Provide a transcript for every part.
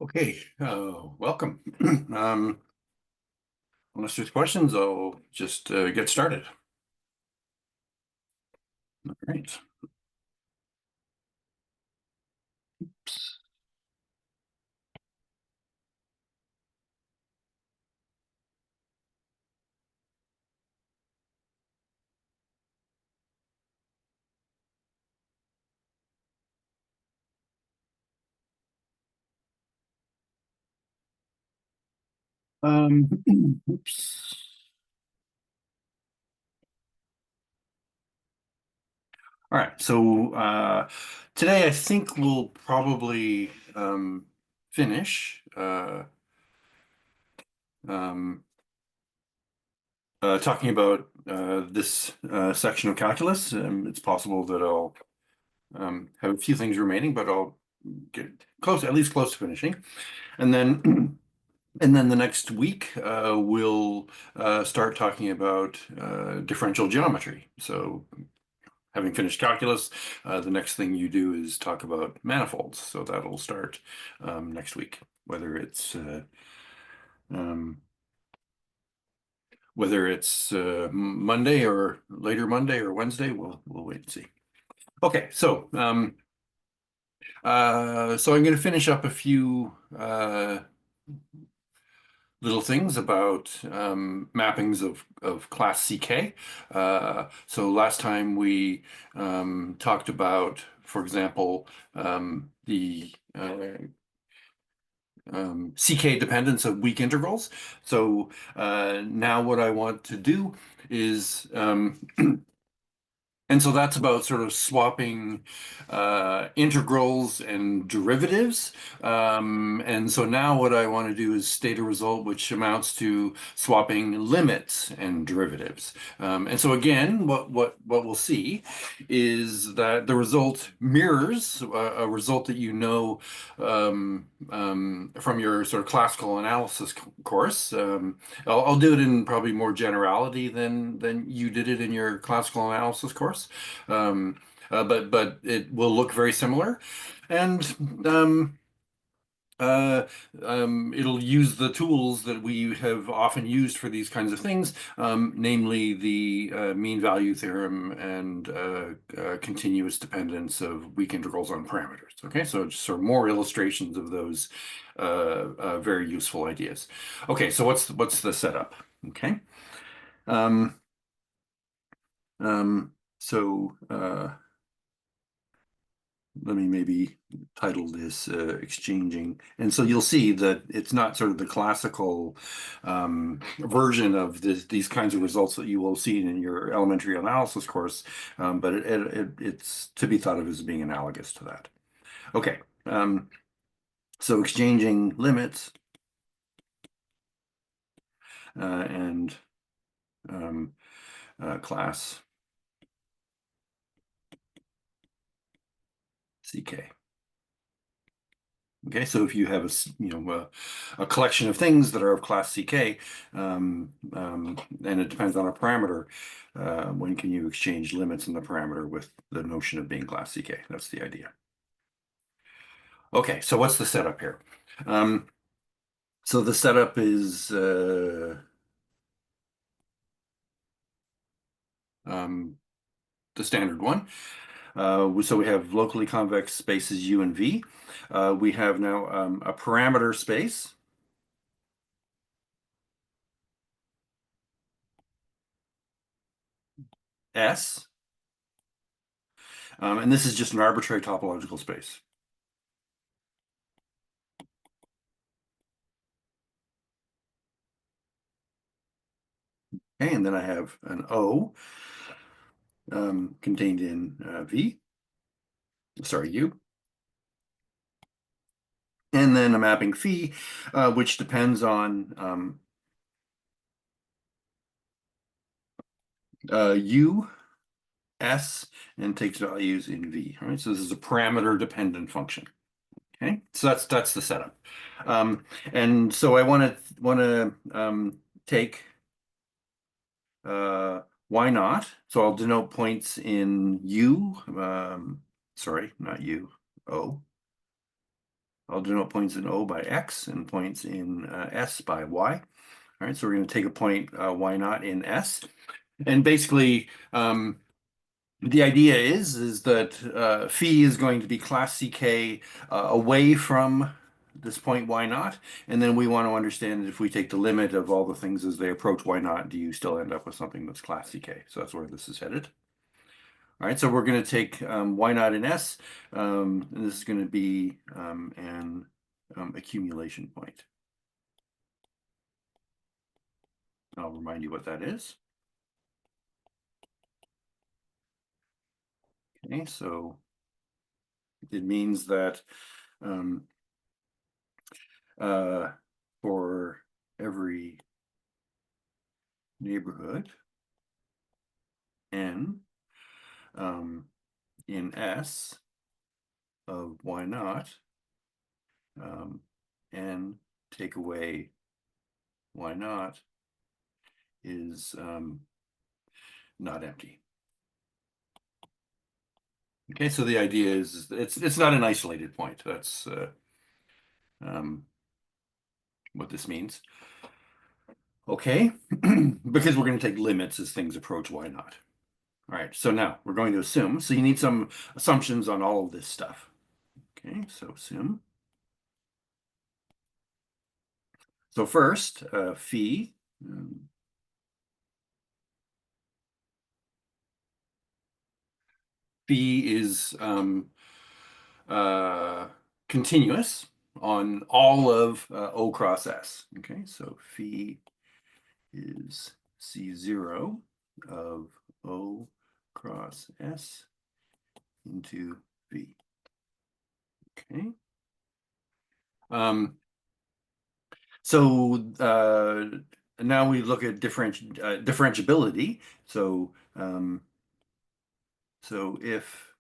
Okay, welcome. Unless there's questions, I'll just get started. All right. Um, oops. All right. So today I think we'll probably finish um, talking about this section of calculus. It's possible that I'll have a few things remaining, but I'll get close, at least close to finishing. And then And then the next week, we'll start talking about differential geometry. So, having finished calculus, the next thing you do is talk about manifolds. So that'll start next week. Um, whether it's Monday or later Monday or Wednesday, we'll wait and see. Okay, so I'm going to finish up a few little things about mappings of class CK. So last time we talked about, for example, the CK dependence of weak integrals. So now what I want to do is and so that's about sort of swapping integrals and derivatives. And so now what I want to do is state a result which amounts to swapping limits and derivatives. And so again, what we'll see is that the result mirrors a result that you know from your sort of classical analysis course. I'll do it in probably more generality than you did it in your classical analysis course, um, but it will look very similar, and uh, it'll use the tools that we have often used for these kinds of things, namely the mean value theorem and continuous dependence of weak integrals on parameters. Okay, so just sort of more illustrations of those very useful ideas. Okay, so what's the setup? Okay. Um, so let me maybe title this exchanging. And so you'll see that it's not sort of the classical version of these kinds of results that you will see in your elementary analysis course, but it's to be thought of as being analogous to that. Okay, so exchanging limits and class CK. Okay, so if you have a collection of things that are of class CK, and it depends on a parameter, when can you exchange limits in the parameter with the notion of being class CK? That's the idea. Okay, so what's the setup here? So the setup is the standard one. So we have locally convex spaces U and V. We have now a parameter space. S, and this is just an arbitrary topological space. Okay, and then I have an O contained in V, sorry, U. And then a mapping phi, which depends on U, S, and takes values in V. All right, so this is a parameter dependent function. Okay, so that's the setup. And so I want to take why not? So I'll denote points in U, sorry, not U, O. I'll denote points in O by X and points in S by Y. All right, so we're going to take a point Y naught in S. And basically, the idea is that phi is going to be class CK away from this point Y naught. And then we want to understand if we take the limit of all the things as they approach Y naught, do you still end up with something that's class CK? So that's where this is headed. All right, so we're going to take Y naught in S, and this is going to be an accumulation point. I'll remind you what that is. Okay, so it means that for every neighborhood n in S of Y naught, n take away Y naught is not empty. Okay, so the idea is it's not an isolated point. That's what this means. Okay, because we're going to take limits as things approach Y naught. All right, so now we're going to assume. So you need some assumptions on all of this stuff. Okay, so assume. So first, phi. Phi is continuous on all of O cross S. Okay, so phi is C0 of O cross S into V. Okay. So now we look at differentiability. So if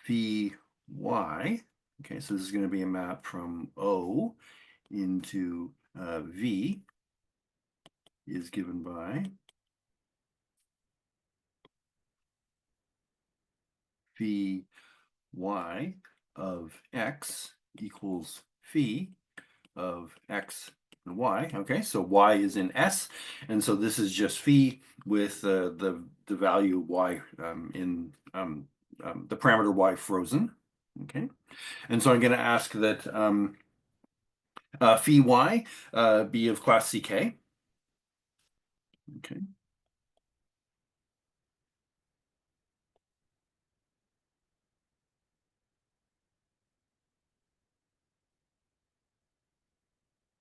phi y, okay, so this is going to be a map from O into V is given by phi y of x equals phi of x and y. Okay, so y is in S, and so this is just phi with the value y in the parameter y frozen. Okay, and so I'm going to ask that phi y be of class CK. Okay.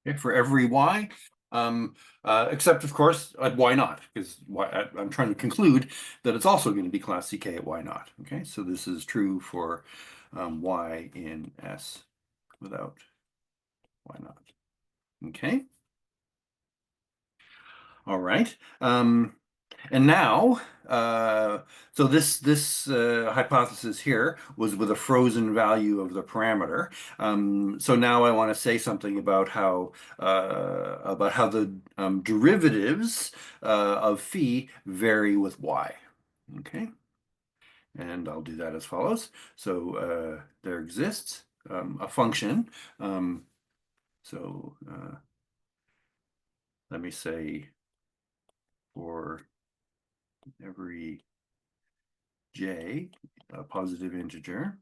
Okay, for every y, except of course at y naught, because I'm trying to conclude that it's also going to be class CK at y naught. Okay, so this is true for y in S without y naught. Okay, all right. And now, so this hypothesis here was with a frozen value of the parameter. So now I want to say something about how the derivatives of phi vary with y. Okay, and I'll do that as follows. So there exists a function. So let me say for every j, a positive integer,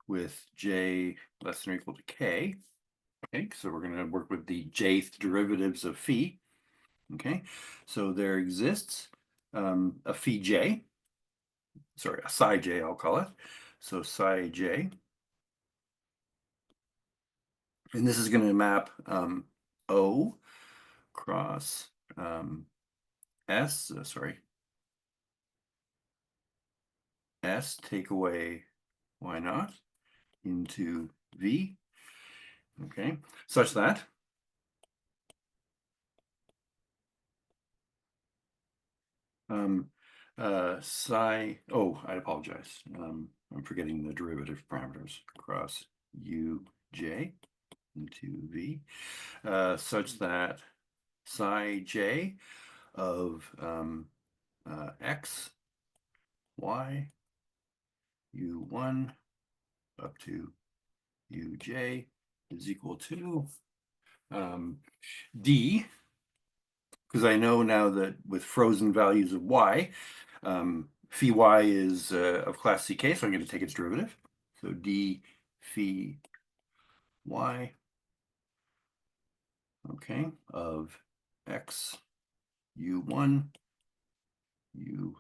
with j less than or equal to k. Okay, so we're going to work with the jth derivatives of phi. Okay, so there exists a phi j, sorry, a psi j, I'll call it. So psi j, and this is going to map O cross S, S take away y naught into V. Okay, such that psi, oh, I apologize. I'm forgetting the derivative parameters across uj into v, such that psi j of x, y, u1 up to uj is equal to d, because I know now that with frozen values of y, phi y is of class ck, so I'm going to take its derivative. So d phi y, okay, of x u1 u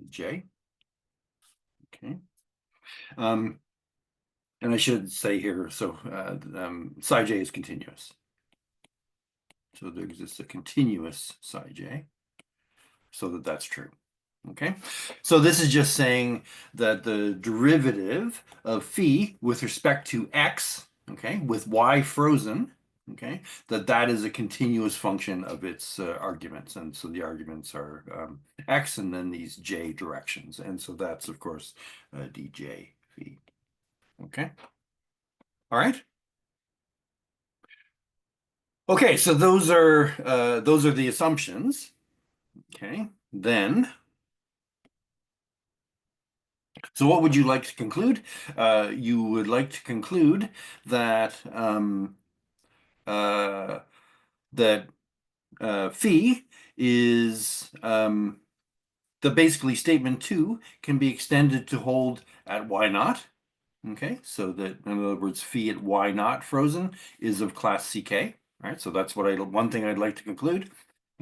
j, okay. And I should say here, so psi j is continuous. So there exists a continuous psi j, so that's true. Okay, so this is just saying that the derivative of phi with respect to x, okay, with y frozen, okay, that is a continuous function of its arguments. And so the arguments are x and then these j directions. And so that's, of course, dj phi. Okay, all right. Okay, so those are the assumptions. Okay, then, so what would you like to conclude? You would like to conclude that uh, that phi is the basically statement two can be extended to hold at y naught. Okay, so that in other words, phi at y naught frozen is of class ck. Right, so that's one thing I'd like to conclude.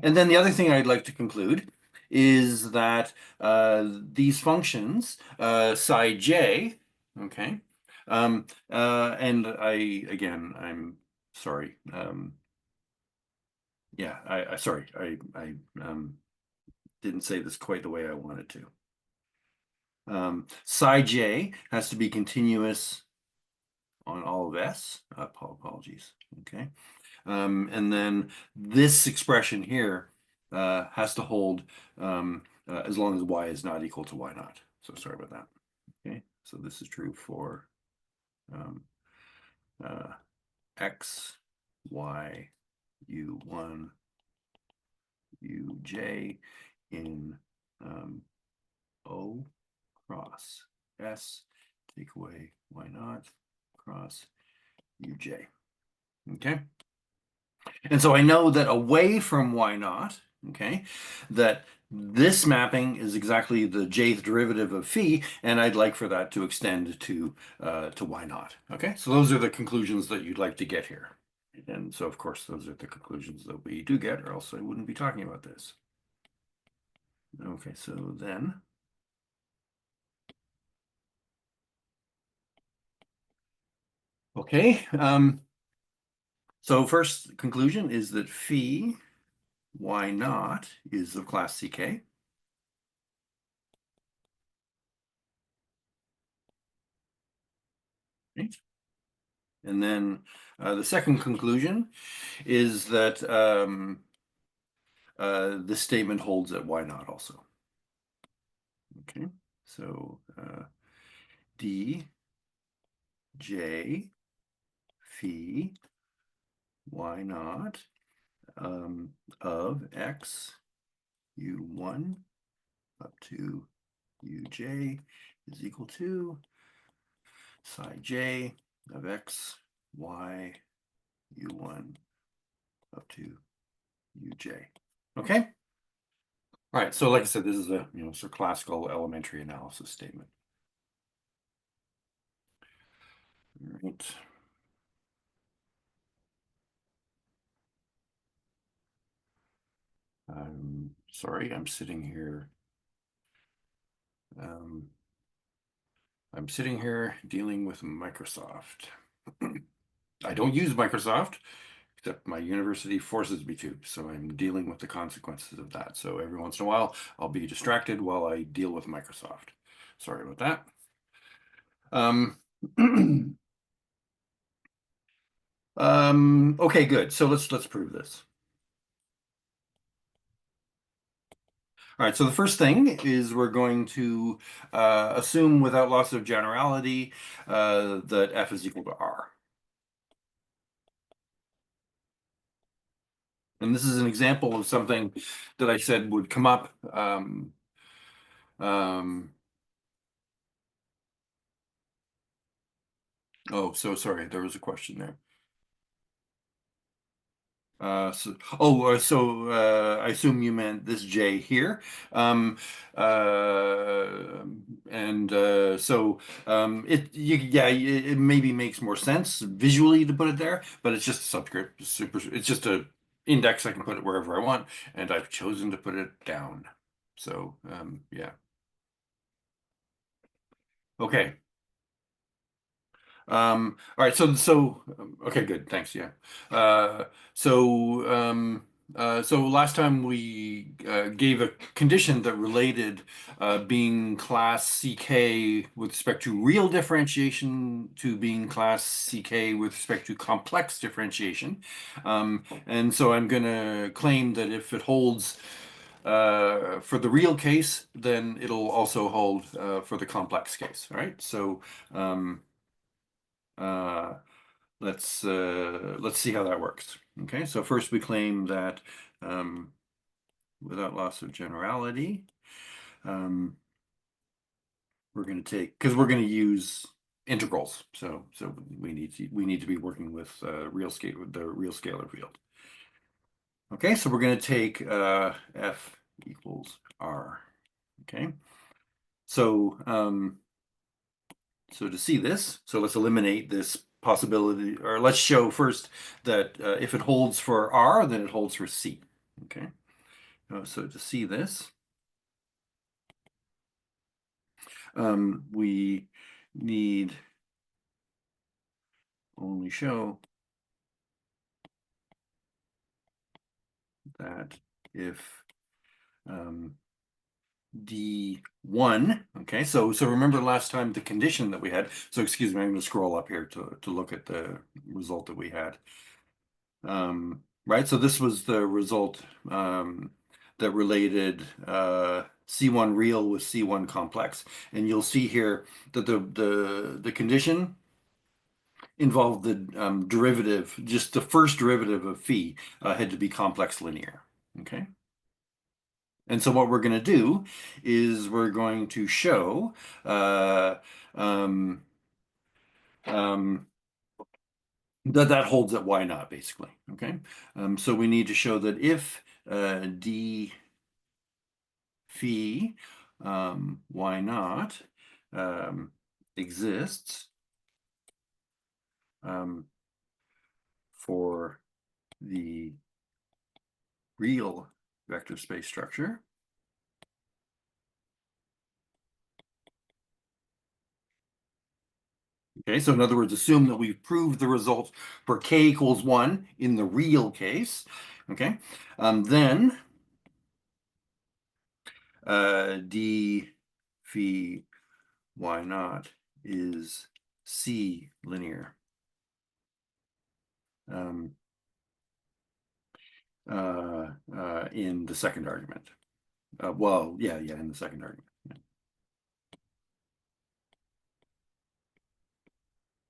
And then the other thing I'd like to conclude is that these functions, psi j, okay, and I'm sorry, yeah, sorry, I didn't say this quite the way I wanted to. Psi j has to be continuous on all of s. Apologies, okay. And then this expression here has to hold as long as y is not equal to y naught. So sorry about that. Okay, so this is true for um, uh, x, y, u1, uj in O cross s, take away y naught cross uj. Okay. And so I know that away from y naught, okay, that this mapping is exactly the jth derivative of phi, and I'd like for that to extend to y naught. Okay, so those are the conclusions that you'd like to get here. And so, of course, those are the conclusions that we do get, or else I wouldn't be talking about this. Okay, so then, okay, so first conclusion is that phi y naught is of class ck. Right? And then the second conclusion is that this statement holds at y naught also. Okay, so d j phi y naught of x u1 up to uj is equal to psi j of x y u1 up to uj. Okay. All right. So like I said, this is a sort of classical elementary analysis statement. All right. I'm sorry, I'm sitting here. I'm sitting here dealing with Microsoft. I don't use Microsoft, except my university forces me to, so I'm dealing with the consequences of that. So every once in a while, I'll be distracted while I deal with Microsoft. Sorry about that. Okay, good. So let's prove this. All right, so the first thing is we're going to assume without loss of generality that f is equal to r. And this is an example of something that I said would come up. Um, Oh, so sorry, there was a question there. I assume you meant this J here. Um, uh, and it maybe makes more sense visually to put it there, but it's just a subscript. It's just a index. I can put it wherever I want, and I've chosen to put it down. So, yeah. Okay. All right, okay, good, thanks. Yeah. Uh, so so last time we gave a condition that related being class CK with respect to real differentiation to being class CK with respect to complex differentiation. And so I'm going to claim that if it holds for the real case, then it'll also hold for the complex case. All right. So uh, let's see how that works. Okay, so first we claim that um, without loss of generality, um, we're going to take because we're going to use integrals. So we need to be working with real scale with the real scalar field. Okay, so we're going to take f equals r. Okay, so so to see this, so let's eliminate this possibility, or let's show first that if it holds for R, then it holds for C. Okay. So to see this, we need only show that if um, D1, okay, so remember last time the condition that we had, so excuse me, I'm going to scroll up here to look at the result that we had. Right, so this was the result that related C1 real with C1 complex. And you'll see here that the condition involved the derivative, just the first derivative of phi had to be complex linear. Okay. And so what we're going to do is we're going to show uh, um, um, that that holds at y naught, basically. Okay. So we need to show that if d phi y naught exists um, for the real vector space structure. Okay, so in other words, assume that we've proved the result for k equals 1 in the real case. Okay, then d phi y naught is C linear. Um, in the second argument. Well, yeah, in the second argument. Yeah.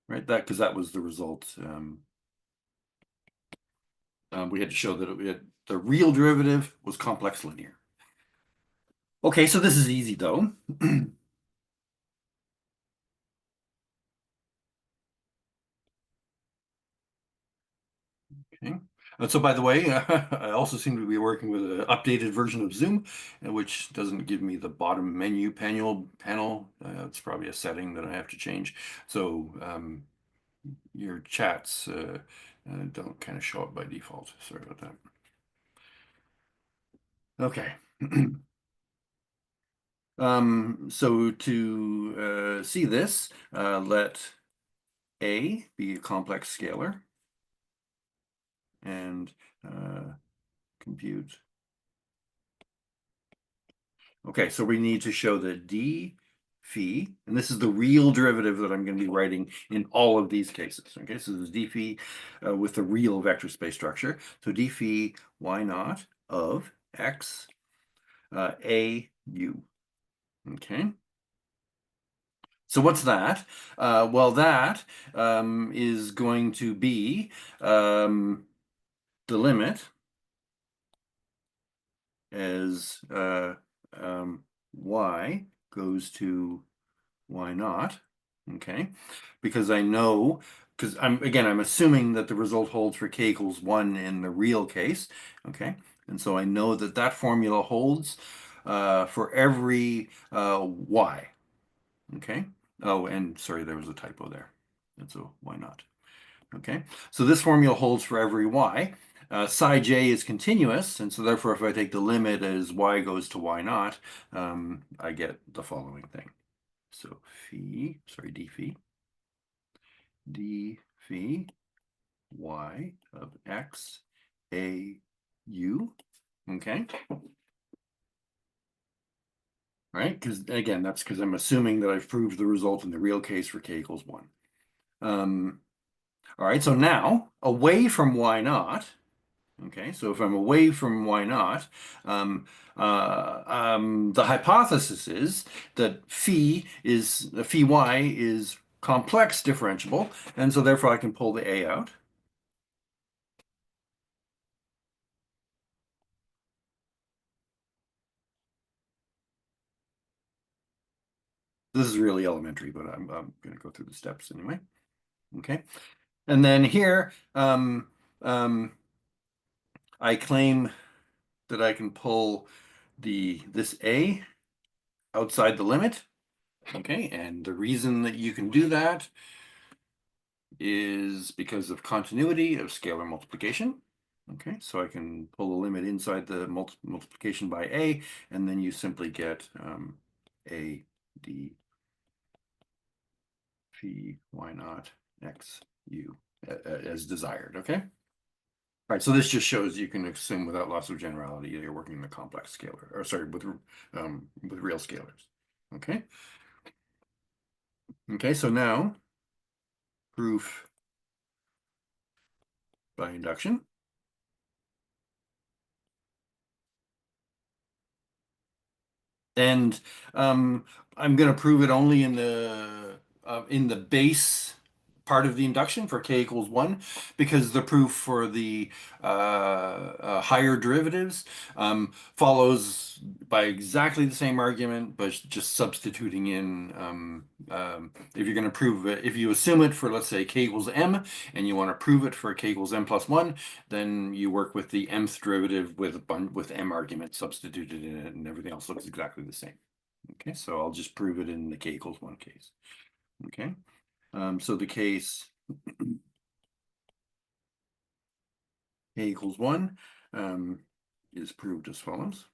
Right, because that was the result. We had to show that the real derivative was complex linear. Okay, so this is easy though. Okay. So by the way, I also seem to be working with an updated version of Zoom, which doesn't give me the bottom menu panel. It's probably a setting that I have to change. So your chats don't kind of show up by default. Sorry about that. Okay. So to see this, let A be a complex scalar and compute. Okay, so we need to show that d phi, and this is the real derivative that I'm going to be writing in all of these cases. Okay, so this is d phi with the real vector space structure. So d phi y naught of x a u. Okay. So what's that? Well, that is going to be the limit as y goes to y naught Okay, because I know, because I'm assuming that the result holds for k equals 1 in the real case. Okay, and so I know that that formula holds for every y. Okay. Oh, and sorry, there was a typo there. And so why not? Okay. So this formula holds for every y. Psi j is continuous, and so therefore if I take the limit as y goes to y naught, I get the following thing. So d phi y of x a u. Okay. Right? Because again, that's because I'm assuming that I've proved the result in the real case for k equals 1. All right, so now away from y naught, okay, so if I'm away from y naught, the hypothesis is that phi y is complex differentiable, and so therefore I can pull the a out. This is really elementary, but I'm going to go through the steps anyway. Okay, and then here um, I claim that I can pull this a outside the limit. Okay, and the reason that you can do that is because of continuity of scalar multiplication. Okay, so I can pull a limit inside the multiplication by a, and then you simply get a d phi y naught x u as desired. Okay. All right, so this just shows you can assume without loss of generality that you're working in the complex scalar, or sorry, with real scalars. Okay. Okay, so now proof by induction. And I'm going to prove it only in the base part of the induction for k equals 1, because the proof for the higher derivatives follows by exactly the same argument, but just substituting in if you're going to prove it, if you assume it for, let's say, k equals m, and you want to prove it for k equals m plus 1, then you work with the mth derivative with m arguments substituted in it, and everything else looks exactly the same. Okay, so I'll just prove it in the k equals 1 case. Okay, so the case k equals 1 is proved as follows.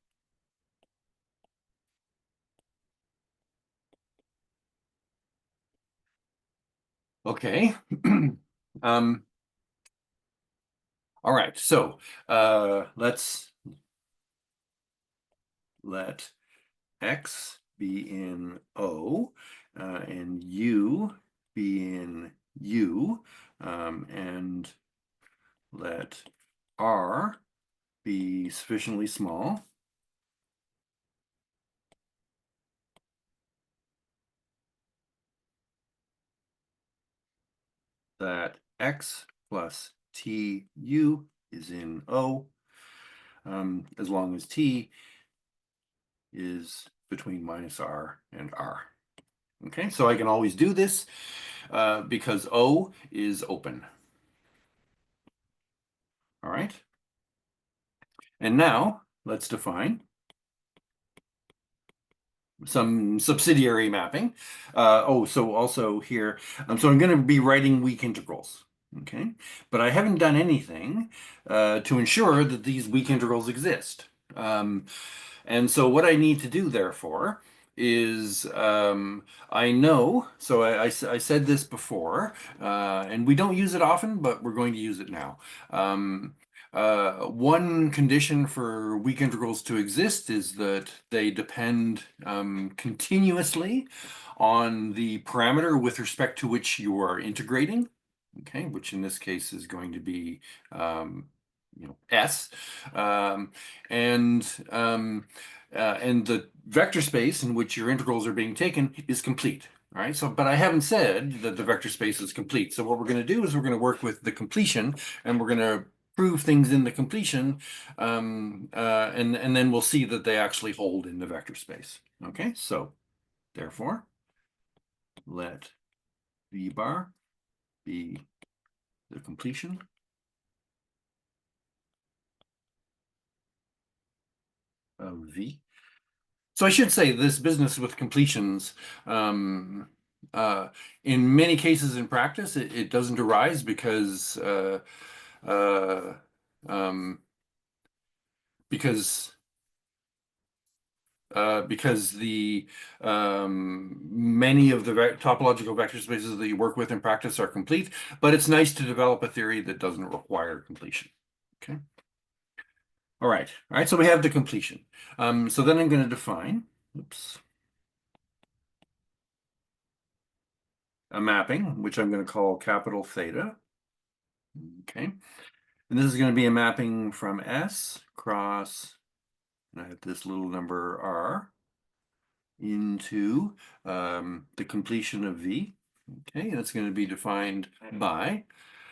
Okay. um, all right, so let's let x be in O and U be in U, and let R be sufficiently small that x plus TU is in O, as long as T is between minus R and R. Okay, so I can always do this because O is open. All right. And now let's define some subsidiary mapping. So also here, so I'm going to be writing weak integrals. Okay, but I haven't done anything to ensure that these weak integrals exist. And so what I need to do, therefore, is I know, so I said this before, and we don't use it often, but we're going to use it now. One condition for weak integrals to exist is that they depend continuously on the parameter with respect to which you are integrating, okay, which in this case is going to be S, um, and and the vector space in which your integrals are being taken is complete. All right, so but I haven't said that the vector space is complete. So what we're going to do is we're going to work with the completion, and we're going to prove things in the completion, and then we'll see that they actually hold in the vector space. Okay, so therefore, let V bar be the completion of V. So I should say this business with completions, um, in many cases in practice, it doesn't arise uh, um, because because the many of the topological vector spaces that you work with in practice are complete, but it's nice to develop a theory that doesn't require completion. Okay. All right. All right. So we have the completion. So then I'm going to define, oops, a mapping, which I'm going to call capital theta. Okay. And this is going to be a mapping from S cross, and I have this little number R, into the completion of V. Okay, and it's going to be defined by,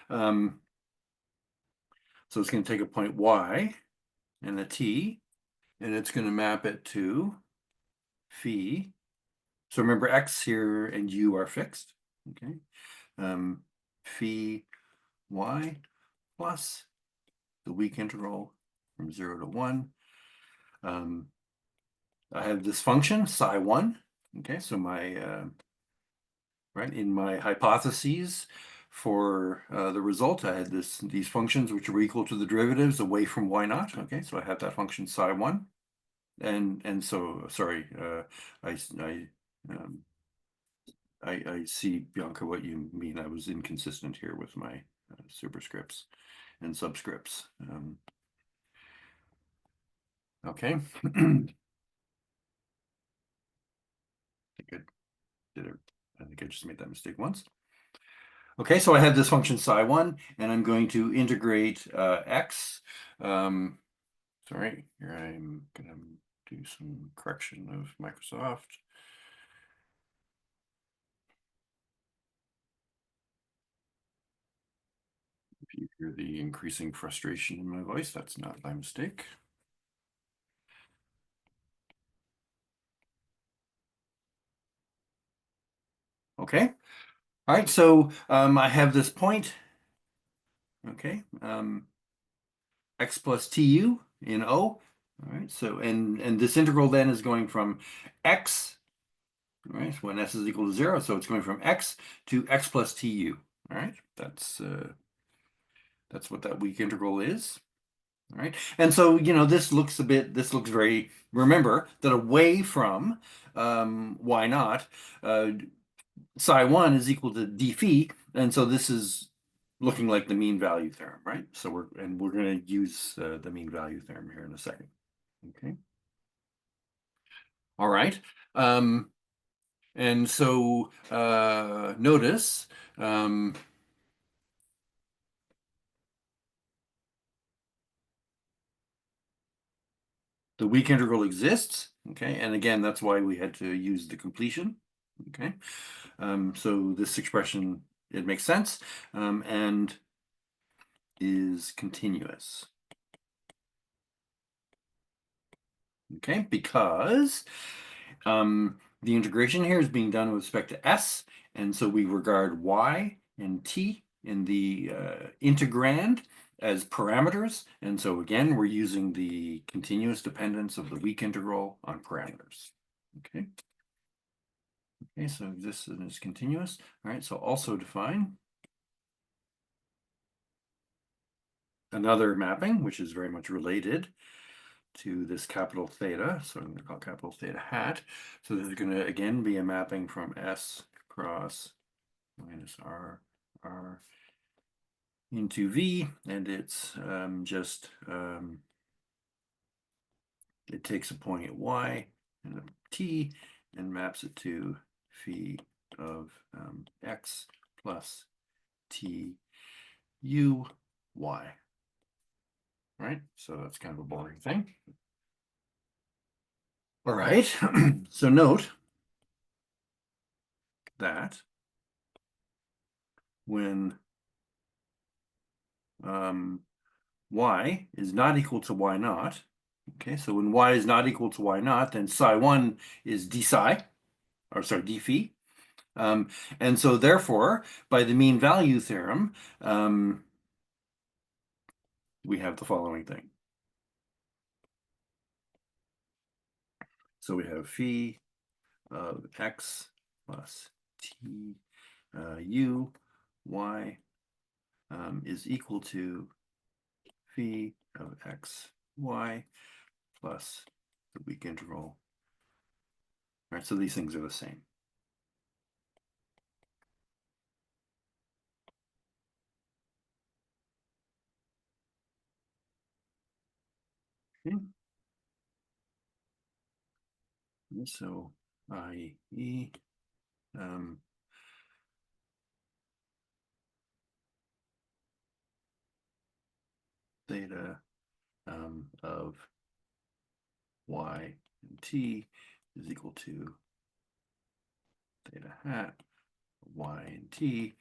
so it's going to take a point Y and a T, and it's going to map it to phi. So remember X here and U are fixed. Okay, phi Y plus the weak integral from 0 to 1. I have this function psi1. Okay, so my right in my hypotheses for the result, I had these functions which were equal to the derivatives away from y naught. Okay, so I had that function psi1, and so sorry, I um, I see, Bianca, what you mean. I was inconsistent here with my superscripts and subscripts. Okay. I think I just made that mistake once. Okay, so I have this function psi1, and I'm going to integrate x. Sorry, here I'm going to do some correction of Microsoft. If you hear the increasing frustration in my voice, that's not by mistake. Okay, all right, so I have this point, okay, x plus tu in O. All right, so and this integral then is going from x, all right, when s is equal to 0, so it's going from x to x plus tu. All right, that's what that weak integral is. All right, and so this looks very. Remember that away from y naught, psi1 is equal to d phi, and so this is looking like the mean value theorem, right? So we're going to use the mean value theorem here in a second. Okay. All right. And so notice the weak integral exists. Okay, and again, that's why we had to use the completion. Okay, so this expression, it makes sense, and is continuous. Okay, because the integration here is being done with respect to s, and so we regard y and t in the integrand as parameters, and so again, we're using the continuous dependence of the weak integral on parameters. Okay. Okay, so this is continuous. All right, so also define another mapping, which is very much related to this capital theta. So I'm going to call capital theta hat. So this is going to again be a mapping from S cross minus R into V, and it's it takes a point at Y and a T and maps it to phi of X plus T U Y. Right? So that's kind of a boring thing. All right. So note that when y is not equal to y naught, okay, so when y is not equal to y naught, then psi1 is d psi, or sorry, d phi. And so therefore, by the mean value theorem, we have the following thing. So we have phi of x plus t u y is equal to phi of x y plus the weak integral. All right, so these things are the same. Okay. So i.e. Theta of y and t is equal to theta hat y and t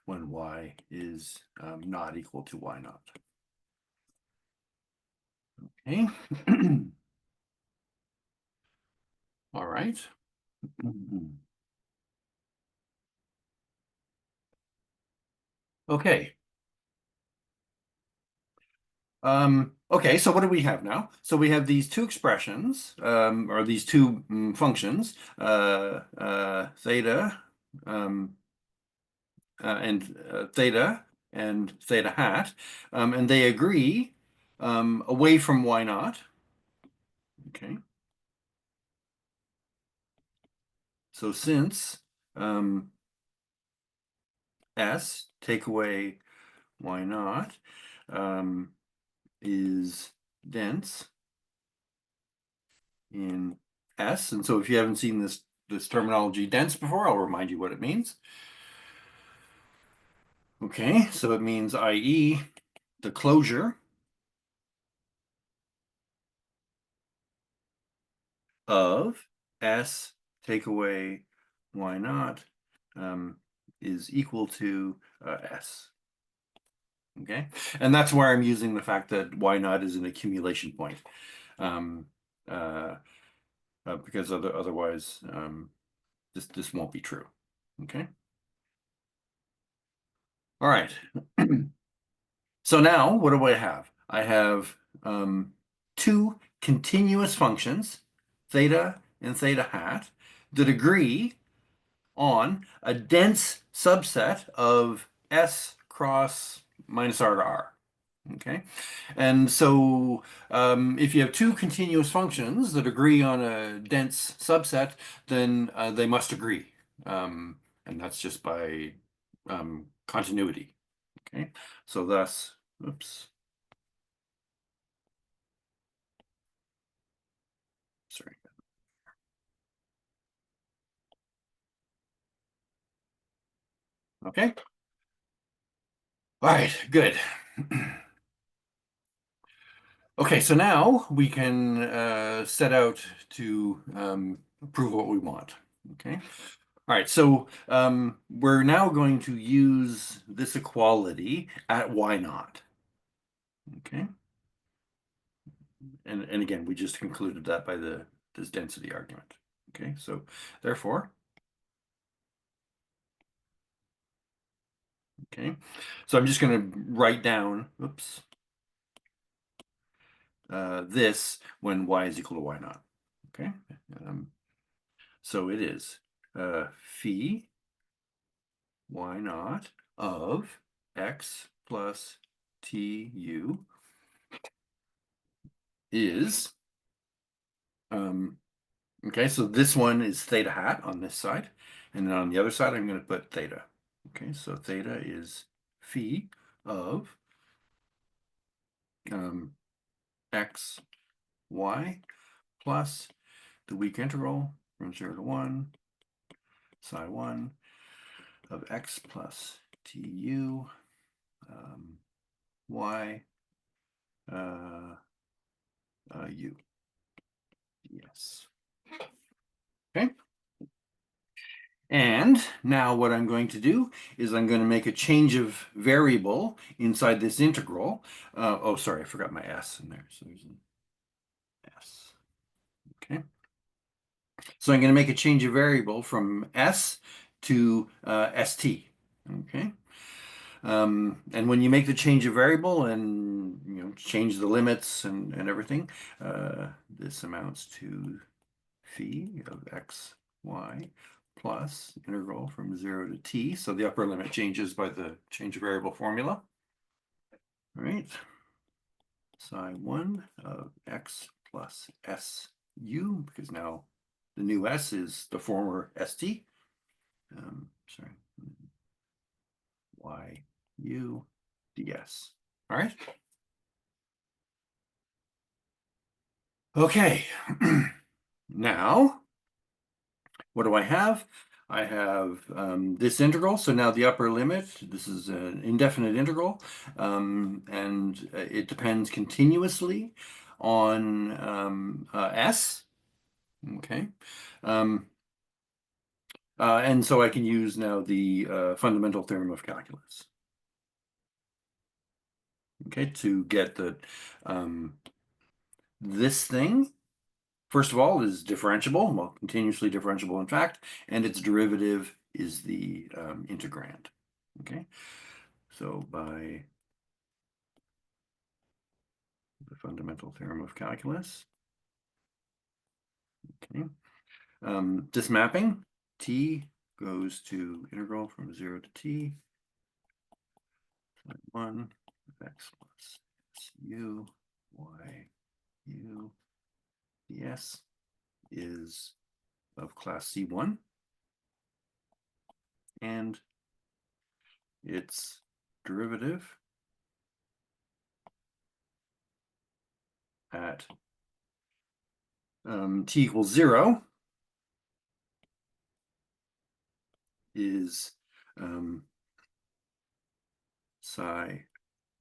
when y is not equal to y naught. Okay. All right. Okay. Okay, so what do we have now? So we have these two expressions, or these two functions, theta and theta hat, and they agree away from y naught. Okay. So since s take away y naught is dense in S. And so if you haven't seen this terminology dense before, I'll remind you what it means. Okay, so it means i.e. the closure of S take away y naught is equal to S. Okay, and that's where I'm using the fact that y naught is an accumulation point. Um, because otherwise this won't be true. Okay. All right. So now what do I have? I have two continuous functions, theta and theta hat, that agree on a dense subset of S cross minus R to R. Okay. And so if you have two continuous functions that agree on a dense subset, then they must agree. And that's just by continuity. Okay. So thus, oops, sorry. Okay. All right, good. Okay, so now we can set out to prove what we want. Okay. All right, so we're now going to use this equality at y naught. Okay. And again, we just concluded that by this density argument. Okay, so therefore, okay, so I'm just going to write down, oops, this when y is equal to y naught. Okay, so it is phi y naught of x plus tu is, okay, so this one is theta hat on this side, and then on the other side, I'm going to put theta. Okay, so theta is phi of x, y plus the weak integral from 0 to 1, psi 1 of x plus tu y u. Yes. Okay. And now what I'm going to do is I'm going to make a change of variable inside this integral. Oh, sorry, I forgot my s in there. So there's an s. Okay. So I'm going to make a change of variable from s to st. Okay. And when you make the change of variable and change the limits and everything, this amounts to phi of x, y plus integral from 0 to t. So the upper limit changes by the change of variable formula. All right. Psi 1 of x plus su, because now the new s is the former st. Sorry, yu ds. All right. Okay. Now, what do I have? I have this integral. So now the upper limit, this is an indefinite integral, and it depends continuously on s. Okay. Um, and so I can use now the fundamental theorem of calculus. Okay, to get that this thing, first of all, is differentiable, well, continuously differentiable in fact, and its derivative is the integrand. Okay, so by the fundamental theorem of calculus, okay, this mapping, t goes to integral from 0 to t, 1 of x plus su, y, u, ds is of class C1, and its derivative at t equals 0 is psi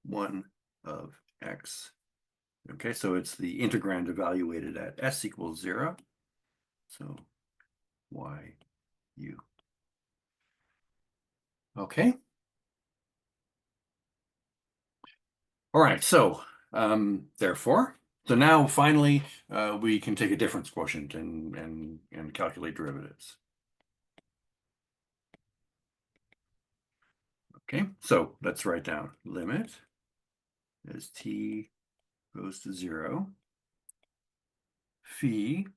1 of x. Okay, so it's the integrand evaluated at s equals 0. So y u. Okay. All right, so therefore, so now finally we can take a difference quotient and calculate derivatives. Okay, so let's write down limit as t goes to 0, phi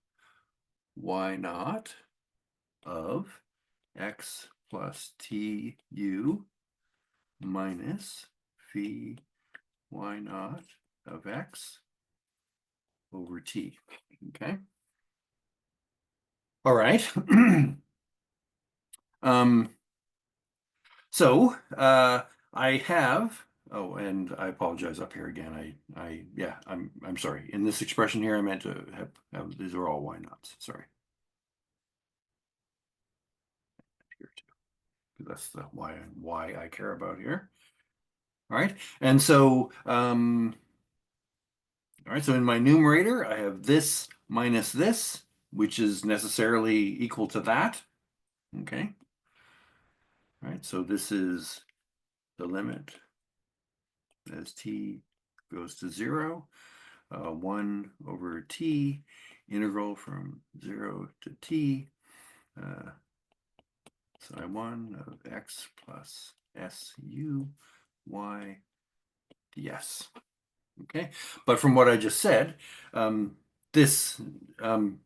y naught of x plus t u minus phi y naught of x over t. Okay. All right. So I have, oh, and I apologize up here again. Yeah, I'm sorry. In this expression here, I meant to have these are all y naughts. Sorry. Here too. That's the why I care about here. All right. And so all right, so in my numerator, I have this minus this, which is necessarily equal to that. Okay. All right, so this is the limit as t goes to 0, 1 over t, integral from 0 to t, psi 1 of x plus su y ds. Okay, but from what I just said, this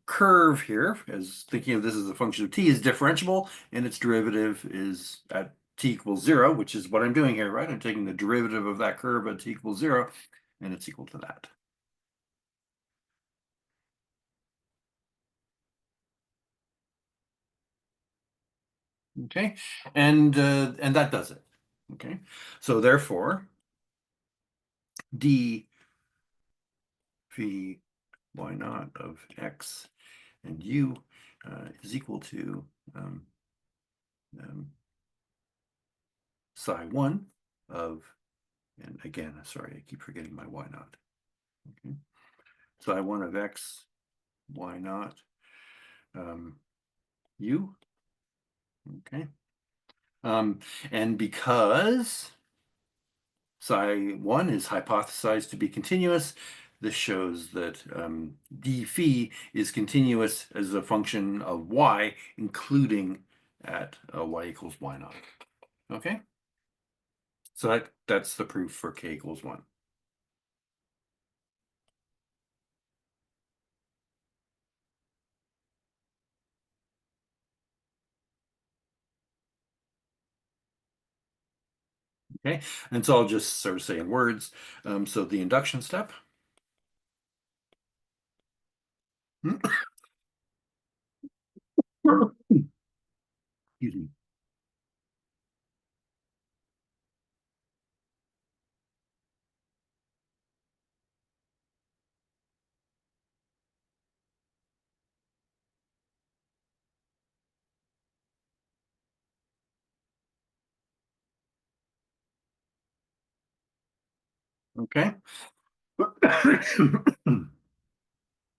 curve here, as thinking of this as a function of t, is differentiable, and its derivative is at t equals 0, which is what I'm doing here, right? I'm taking the derivative of that curve at t equals 0, and it's equal to that. Okay, and that does it. Okay, so therefore, d phi y naught of x and u is equal to psi 1 of, and again, sorry, I keep forgetting my y naught. Okay, psi 1 of x, y naught, u. Okay, and because psi 1 is hypothesized to be continuous, this shows that d phi is continuous as a function of y, including at y equals y naught. Okay, so that's the proof for k equals 1. Okay, and so I'll just sort of say in words. So the induction step. Excuse me. Okay. All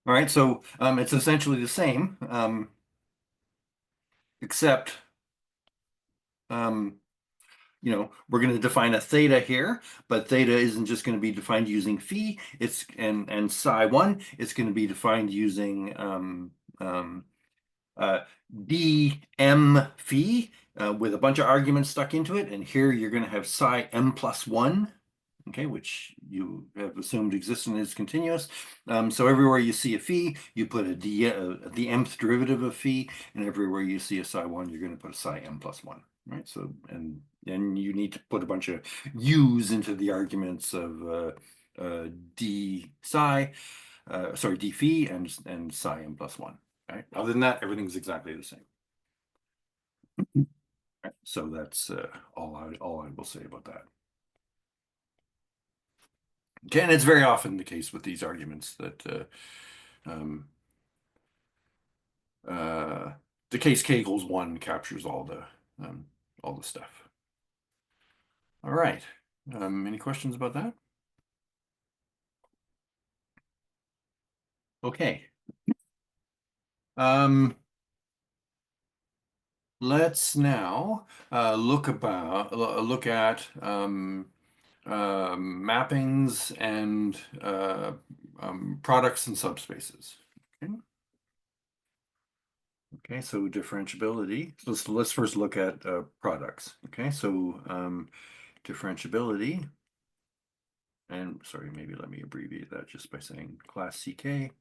right, so it's essentially the same, except um, we're going to define a theta here, but theta isn't just going to be defined using phi. It's and psi one. It's going to be defined using uh, dm phi with a bunch of arguments stuck into it. And here you're going to have psi m plus one. Okay, which you have assumed exists and is continuous. So everywhere you see a phi, you put the mth derivative of phi, and everywhere you see a psi one, you're going to put a psi m plus one, right? So and you need to put a bunch of u's into the arguments of d psi, d phi, and psi m plus one. Right? Other than that, everything's exactly the same. Right? So that's all I will say about that. Okay, and it's very often the case with these arguments that um, uh, the case k equals 1 captures all the stuff. All right. Any questions about that? Okay. Um, let's now look at mappings and products and subspaces. Okay. Okay, so differentiability. Let's first look at products. Okay, so differentiability, and sorry, maybe let me abbreviate that just by saying class CK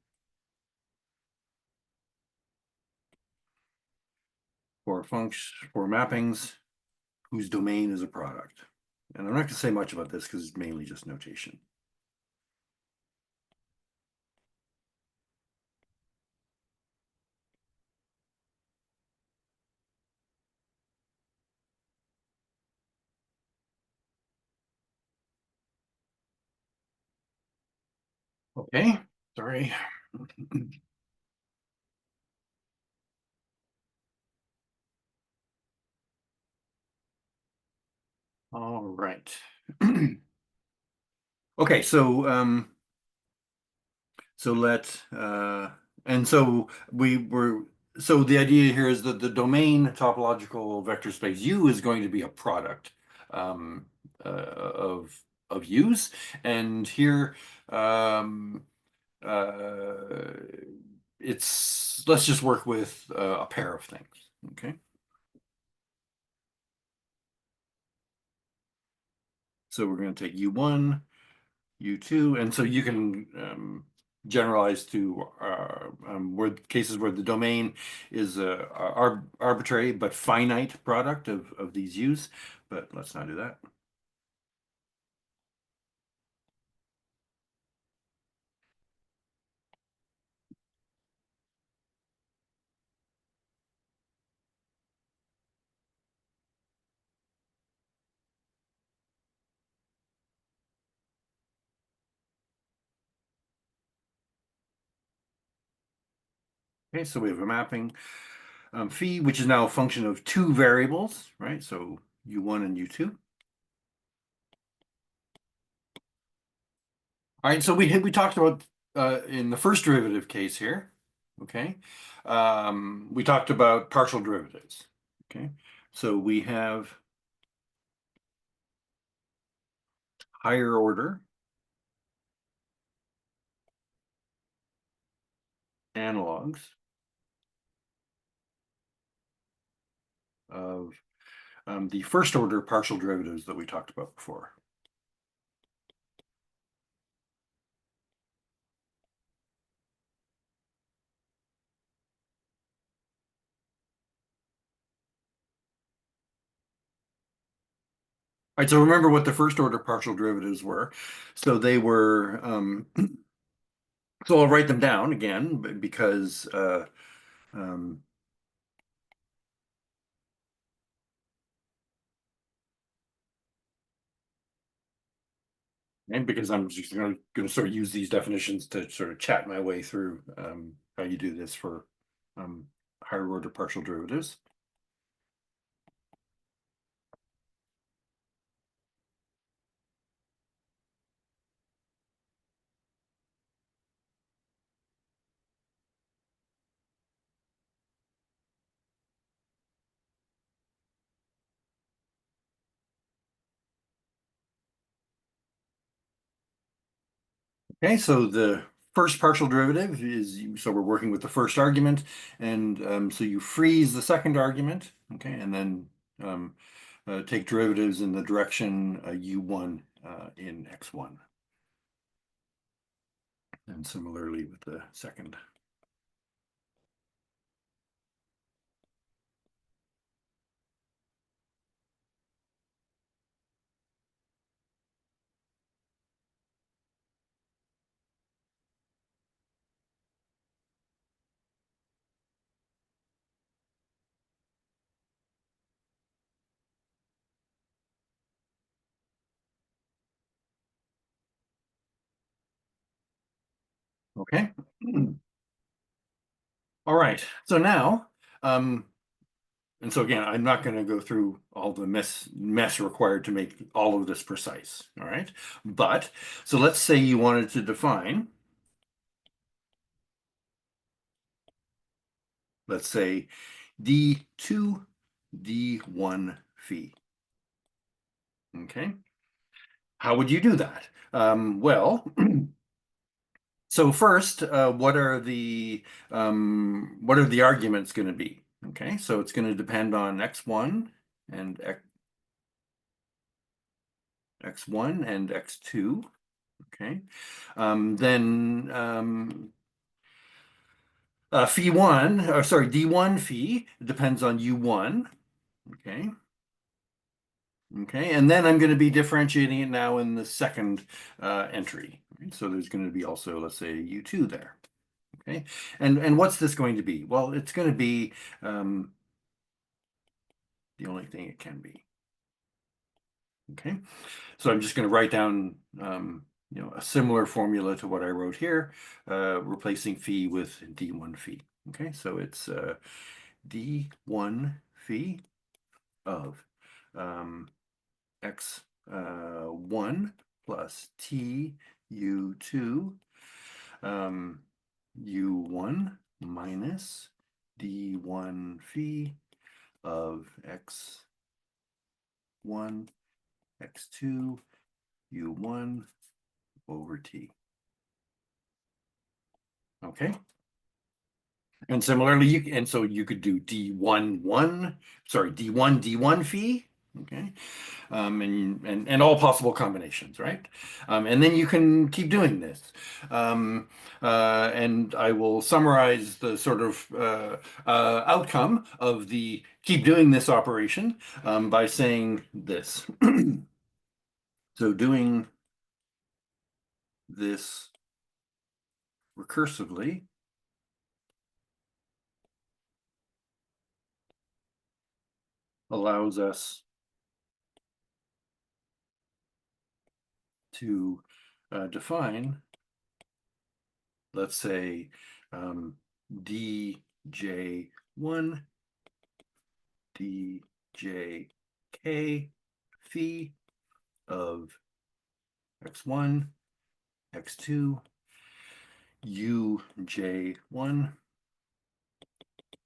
for function for mappings whose domain is a product. And I'm not going to say much about this because it's mainly just notation. Okay, sorry. All right. Okay, so let and so we were so the idea here is that the domain topological vector space U is going to be a product um, of U's, and here um, uh, let's just work with a pair of things. Okay, so we're going to take U1, U2, and so you can generalize to where cases where the domain is a arbitrary but finite product of these U's, but let's not do that. Okay, so we have a mapping phi, which is now a function of two variables, right? So U1 and U2. All right, so we talked about in the first derivative case here, okay? We talked about partial derivatives, okay? So we have higher order analogs of the first order partial derivatives that we talked about before. All right, so remember what the first order partial derivatives were. So they were, so I'll write them down again because um, and because I'm just going to sort of use these definitions to sort of chat my way through how you do this for um, higher order partial derivatives. Okay, so the first partial derivative is, so we're working with the first argument, and so you freeze the second argument, okay, and then take derivatives in the direction u1 in x1. And similarly with the second. Okay. All right. So now, and so again, I'm not going to go through all the mess required to make all of this precise. All right. But so let's say you wanted to define, let's say D2, D1 phi. Okay. How would you do that? Well, so first, what are the arguments going to be? Okay, so it's going to depend on x1 and x1 and x2. Okay, then phi one, or sorry, d1 phi depends on u1. Okay. Okay, and then I'm going to be differentiating it now in the second entry. Right? So there's going to be also, let's say, u2 there. Okay, and what's this going to be? Well, it's going to be the only thing it can be. Okay, so I'm just going to write down a similar formula to what I wrote here, replacing phi with d1 phi. Okay, so it's d1 phi of x1 plus t u2 u1 minus d1 phi of x1 x2 u1 over t. Okay. And similarly, so you could do d1 d1 phi. Okay. And all possible combinations, right? And then you can keep doing this. And I will summarize the sort of outcome of the keep doing this operation by saying this. So doing this recursively allows us to define, let's say, dj1, djk phi of x1, x2, uj1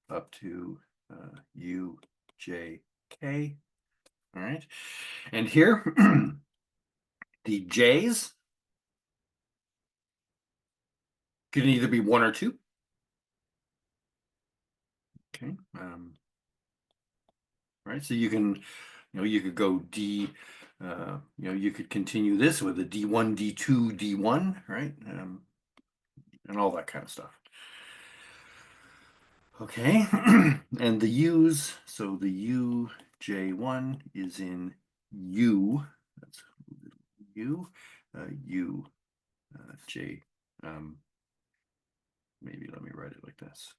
up to ujk. All right. And here, the j's can either be 1 or 2. Okay. right? So you can, you could go you could continue this with a D1, D2, D1, right? And all that kind of stuff. Okay, and the U's, so the U, J1 is in U, that's U, U, J, maybe let me write it like this.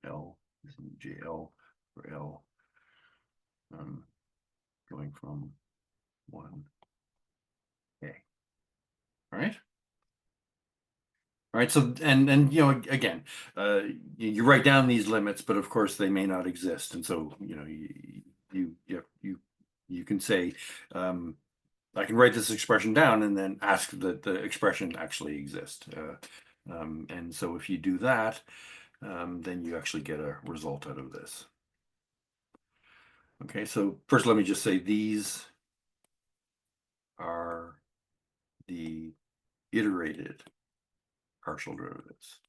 L is in JL for L, going from 1, A. All right. All right. So, and again, you write down these limits, but of course they may not exist. And so, you can say, I can write this expression down and then ask that the expression actually exist. And so if you do that, then you actually get a result out of this. Okay, so first let me just say these are the iterated partial derivatives.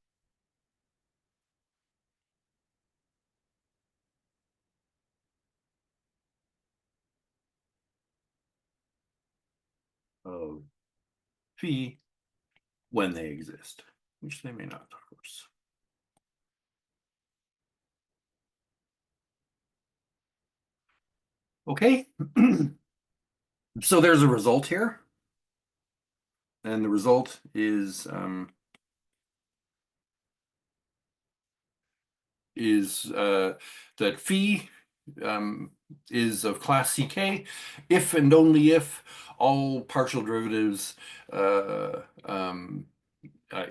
Of phi when they exist, which they may not, of course. Okay, so there's a result here, and the result is that phi is of class CK if and only if all partial derivatives,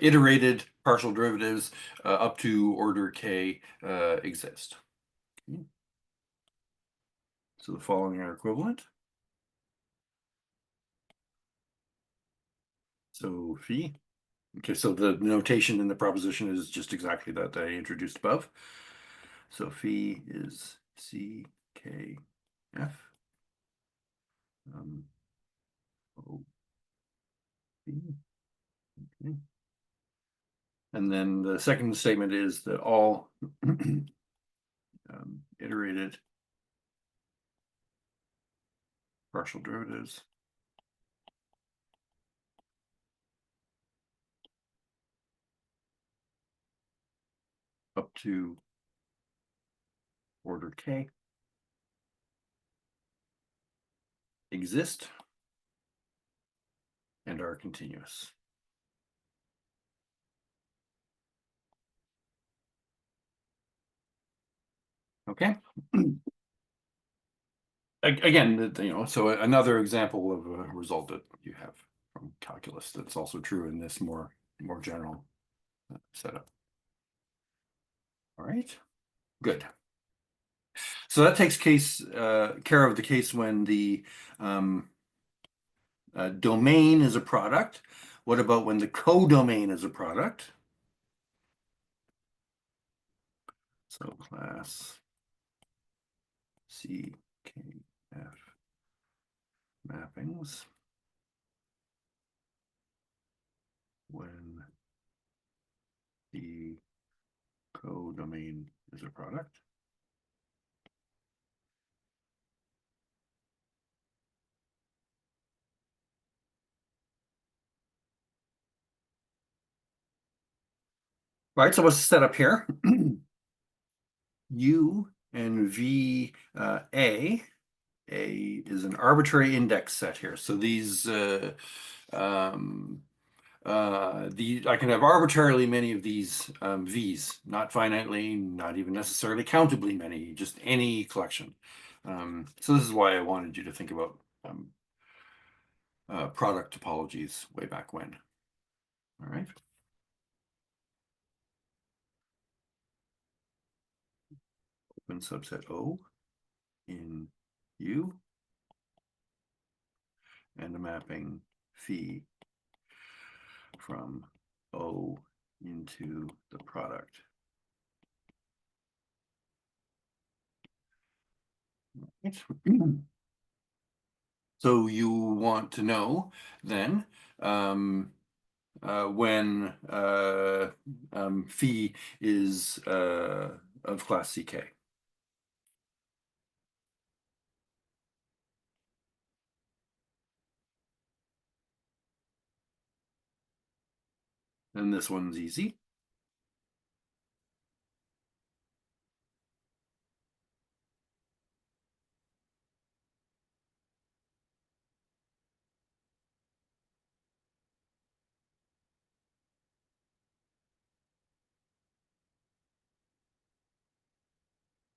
iterated partial derivatives up to order K exist. Okay. So the following are equivalent. So phi. Okay, so the notation in the proposition is just exactly that I introduced above. So phi is CKF. O, phi. Okay. And then the second statement is that all iterated partial derivatives up to order K exist and are continuous. Okay. Again, so another example of a result that you have from calculus that's also true in this more general setup. All right, good. So that takes care of the case when the domain is a product. What about when the codomain is a product? So class CKF mappings when the codomain is a product. All right, so what's the setup here? U and V A is an arbitrary index set here. So these I can have arbitrarily many of these V's, not finitely, not even necessarily countably many, just any collection. So this is why I wanted you to think about product topologies way back when. All right. Open subset O in U and a mapping phi from O into the product. So you want to know then when phi is of class CK. And this one's easy.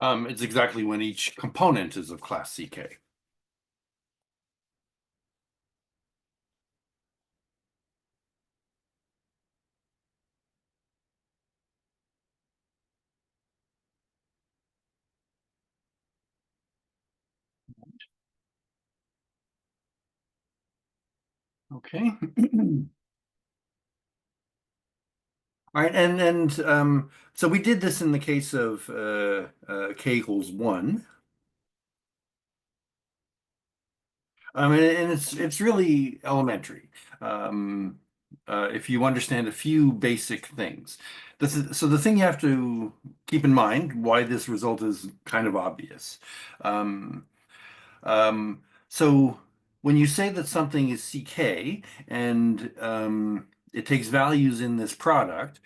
It's exactly when each component is of class CK. Okay. All right, and so we did this in the case of k equals 1. And it's really elementary. Um, if you understand a few basic things. So the thing you have to keep in mind, why this result is kind of obvious. Um, so when you say that something is CK and it takes values in this product,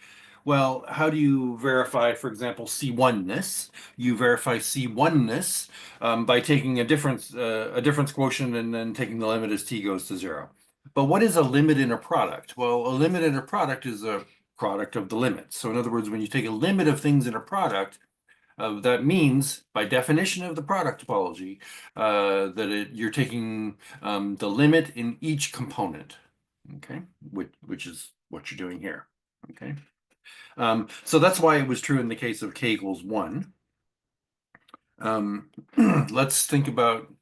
well, how do you verify, for example, C1-ness? You verify C1-ness by taking a difference quotient and then taking the limit as t goes to 0. But what is a limit in a product? Well, a limit in a product is a product of the limits. So in other words, when you take a limit of things in a product, that means, by definition of the product topology, that you're taking the limit in each component, okay, which is what you're doing here, okay. So that's why it was true in the case of k equals 1. Um, let's think about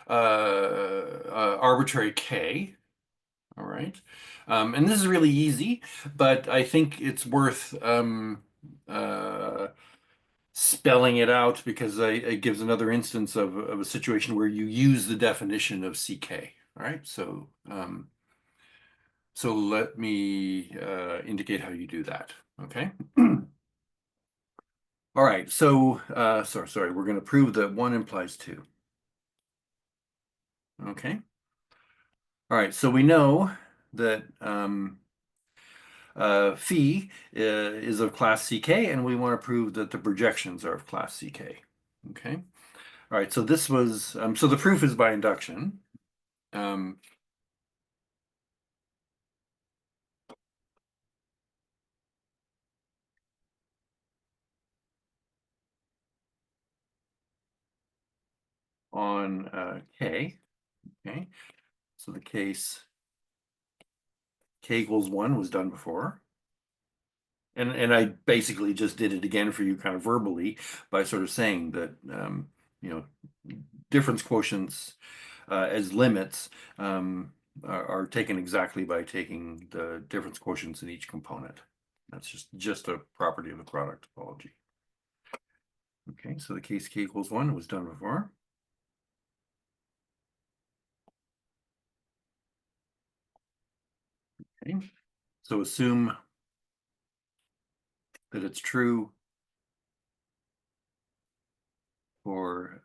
arbitrary k, all right. And this is really easy, but I think it's worth spelling it out because it gives another instance of a situation where you use the definition of CK. All right, so let me indicate how you do that. Okay. All right, so sorry, we're going to prove that 1 implies 2. Okay. All right, so we know that phi is of class CK, and we want to prove that the projections are of class CK. Okay. All right, so this was so the proof is by induction. Um, on K. Okay, so the case K equals 1 was done before. And I basically just did it again for you kind of verbally by sort of saying that, you know, difference quotients as limits are taken exactly by taking the difference quotients in each component. That's just a property of the product topology. Okay, so the case K equals 1 was done before. Okay, so assume that it's true for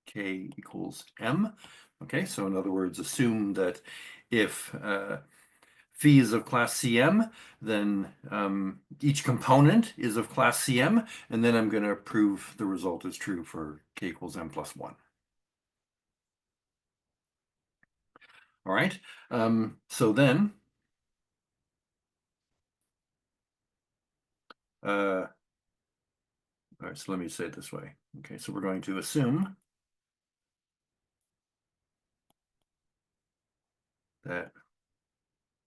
k equals m. Okay, so in other words, assume that if phi is of class CM, then each component is of class CM, and then I'm going to prove the result is true for k equals m plus 1. All right, so then all right, so let me say it this way. Okay, so we're going to assume that,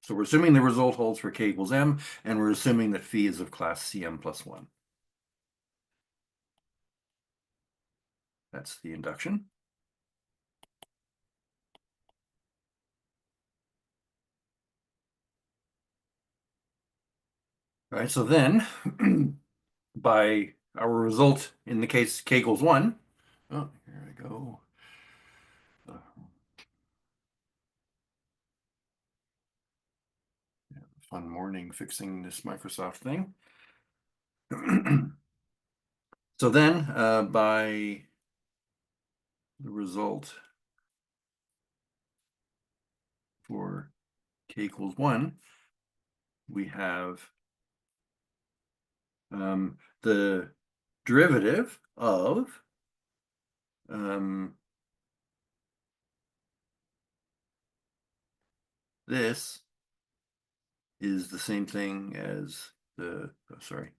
so we're assuming the result holds for k equals m, and we're assuming that phi is of class CM plus 1. That's the induction. All right, so then by our result in the case k equals 1, oh, here I go. fun morning fixing this Microsoft thing. So then, by the result for k equals 1, we have the derivative of this is the same thing as the, sorry.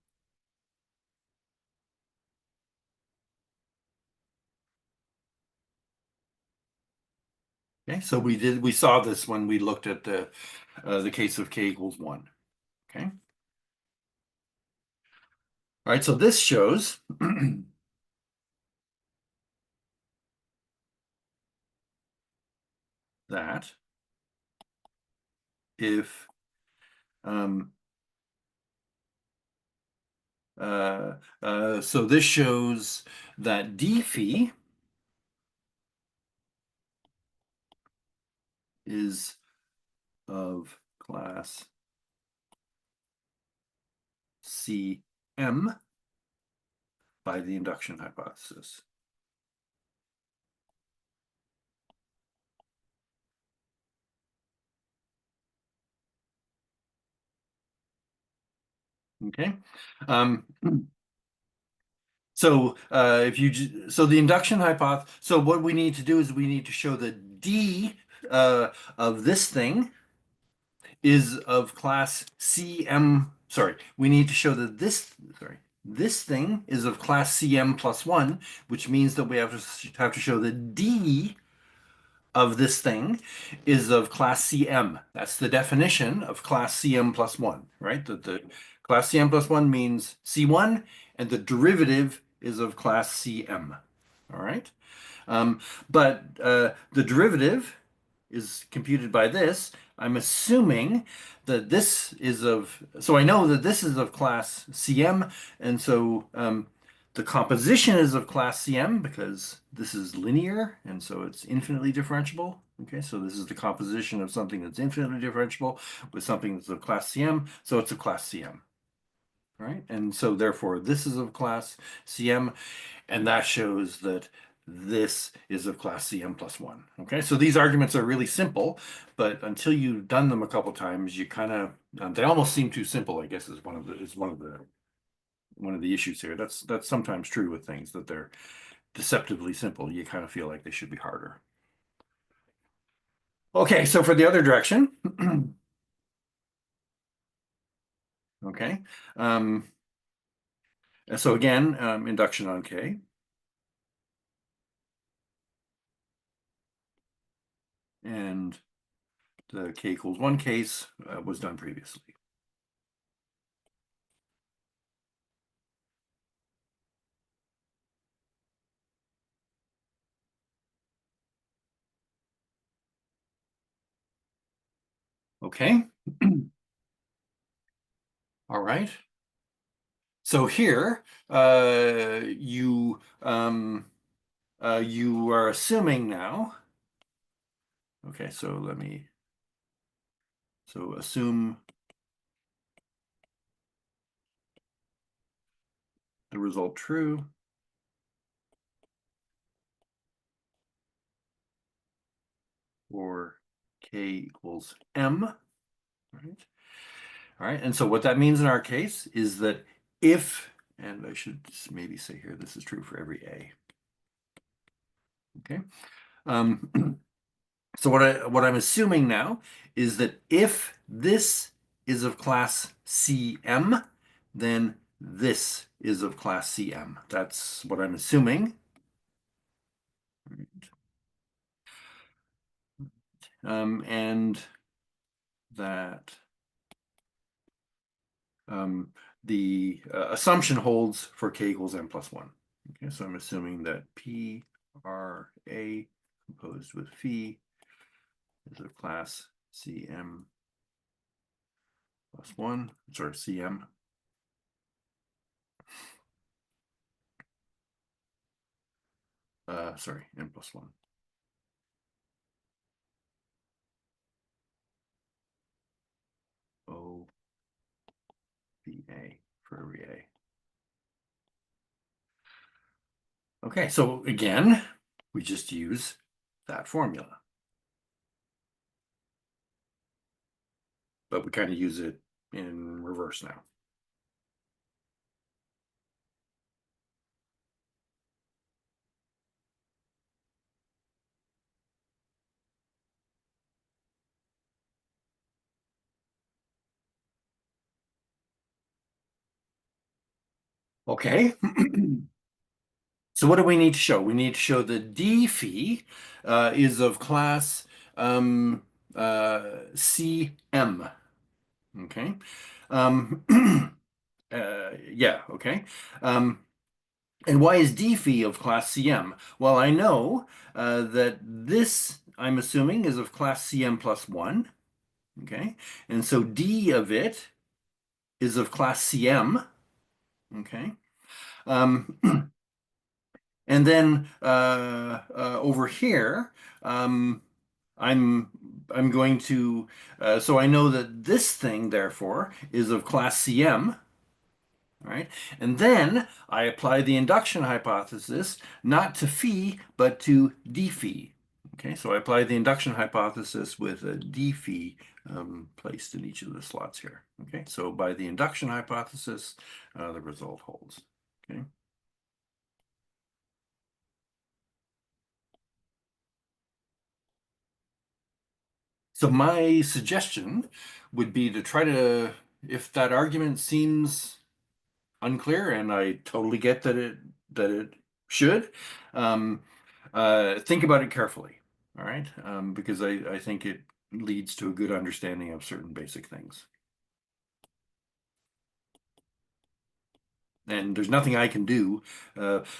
Okay, so we saw this when we looked at the case of k equals 1. Okay. All right, so this shows that if so this shows that d phi is of class CM by the induction hypothesis. Okay. So so the induction hypothesis, so what we need to do is we need to show that d of this thing is of class CM. Sorry, we need to show that this thing is of class CM plus 1, which means that we have to show that d of this thing is of class CM. That's the definition of class CM plus 1, right? That the class CM plus 1 means C1, and the derivative is of class CM. All right? But the derivative is computed by this. I'm assuming that this is of, so I know that this is of class CM, and so the composition is of class CM because this is linear, and so it's infinitely differentiable. Okay, so this is the composition of something that's infinitely differentiable with something that's of class CM, so it's of class CM. Right, and so therefore this is of class CM, and that shows that this is of class CM plus 1. Okay, so these arguments are really simple, but until you've done them a couple times, you kind of they almost seem too simple, I guess, is one of the issues here. That's sometimes true with things, that they're deceptively simple. You kind of feel like they should be harder. Okay, so for the other direction, okay, so again, induction on K. And the k equals 1 case was done previously. Okay. All right. So here, you are assuming now. Okay, so assume the result true for k equals m. Right. All right, and so what that means in our case is that if, and I should maybe say here, this is true for every a. Okay. So what I'm assuming now is that if this is of class CM, then this is of class CM. That's what I'm assuming. And that the assumption holds for k equals m plus 1. Okay, so I'm assuming that P R A composed with phi is of class CM plus 1, sorry, CM. Sorry, m plus 1. Oh, A for every A. Okay, so again, we just use that formula, but we kind of use it in reverse now. Okay. So what do we need to show? We need to show that D phi is of class um, CM. Okay. Um, yeah, okay. Um, and why is D phi of class CM? Well, I know that this, I'm assuming, is of class CM plus 1. Okay. And so D of it is of class CM. Okay. Um, And then over here, um, I'm I'm going to so I know that this thing, therefore, is of class CM, right? And then I apply the induction hypothesis not to phi, but to d phi. Okay, so I apply the induction hypothesis with a d phi placed in each of the slots here. Okay, so by the induction hypothesis, the result holds. Okay. So my suggestion would be to try to, if that argument seems unclear, and I totally get that it should, um, think about it carefully. All right, because I think it leads to a good understanding of certain basic things. And there's nothing I can do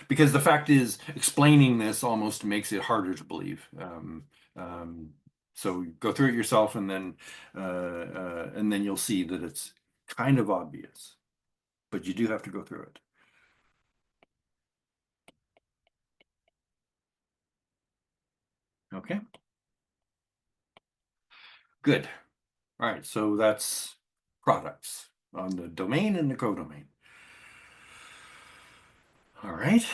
because the fact is, explaining this almost makes it harder to believe. Um, so go through it yourself, and then you'll see that it's kind of obvious, but you do have to go through it. Okay, good. All right, so that's products on the domain and the codomain. All right.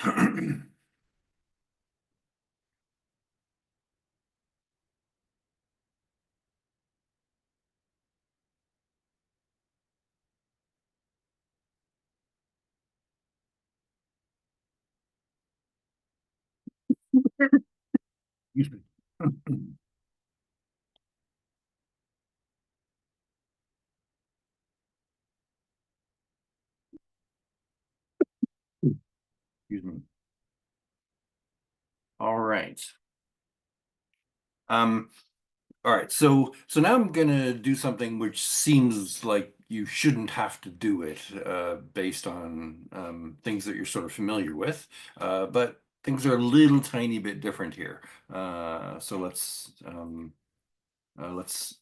Excuse me. Excuse me. All right. Um, All right, so now I'm gonna do something which seems like you shouldn't have to do it based on things that you're sort of familiar with, but things are a little tiny bit different here. So let's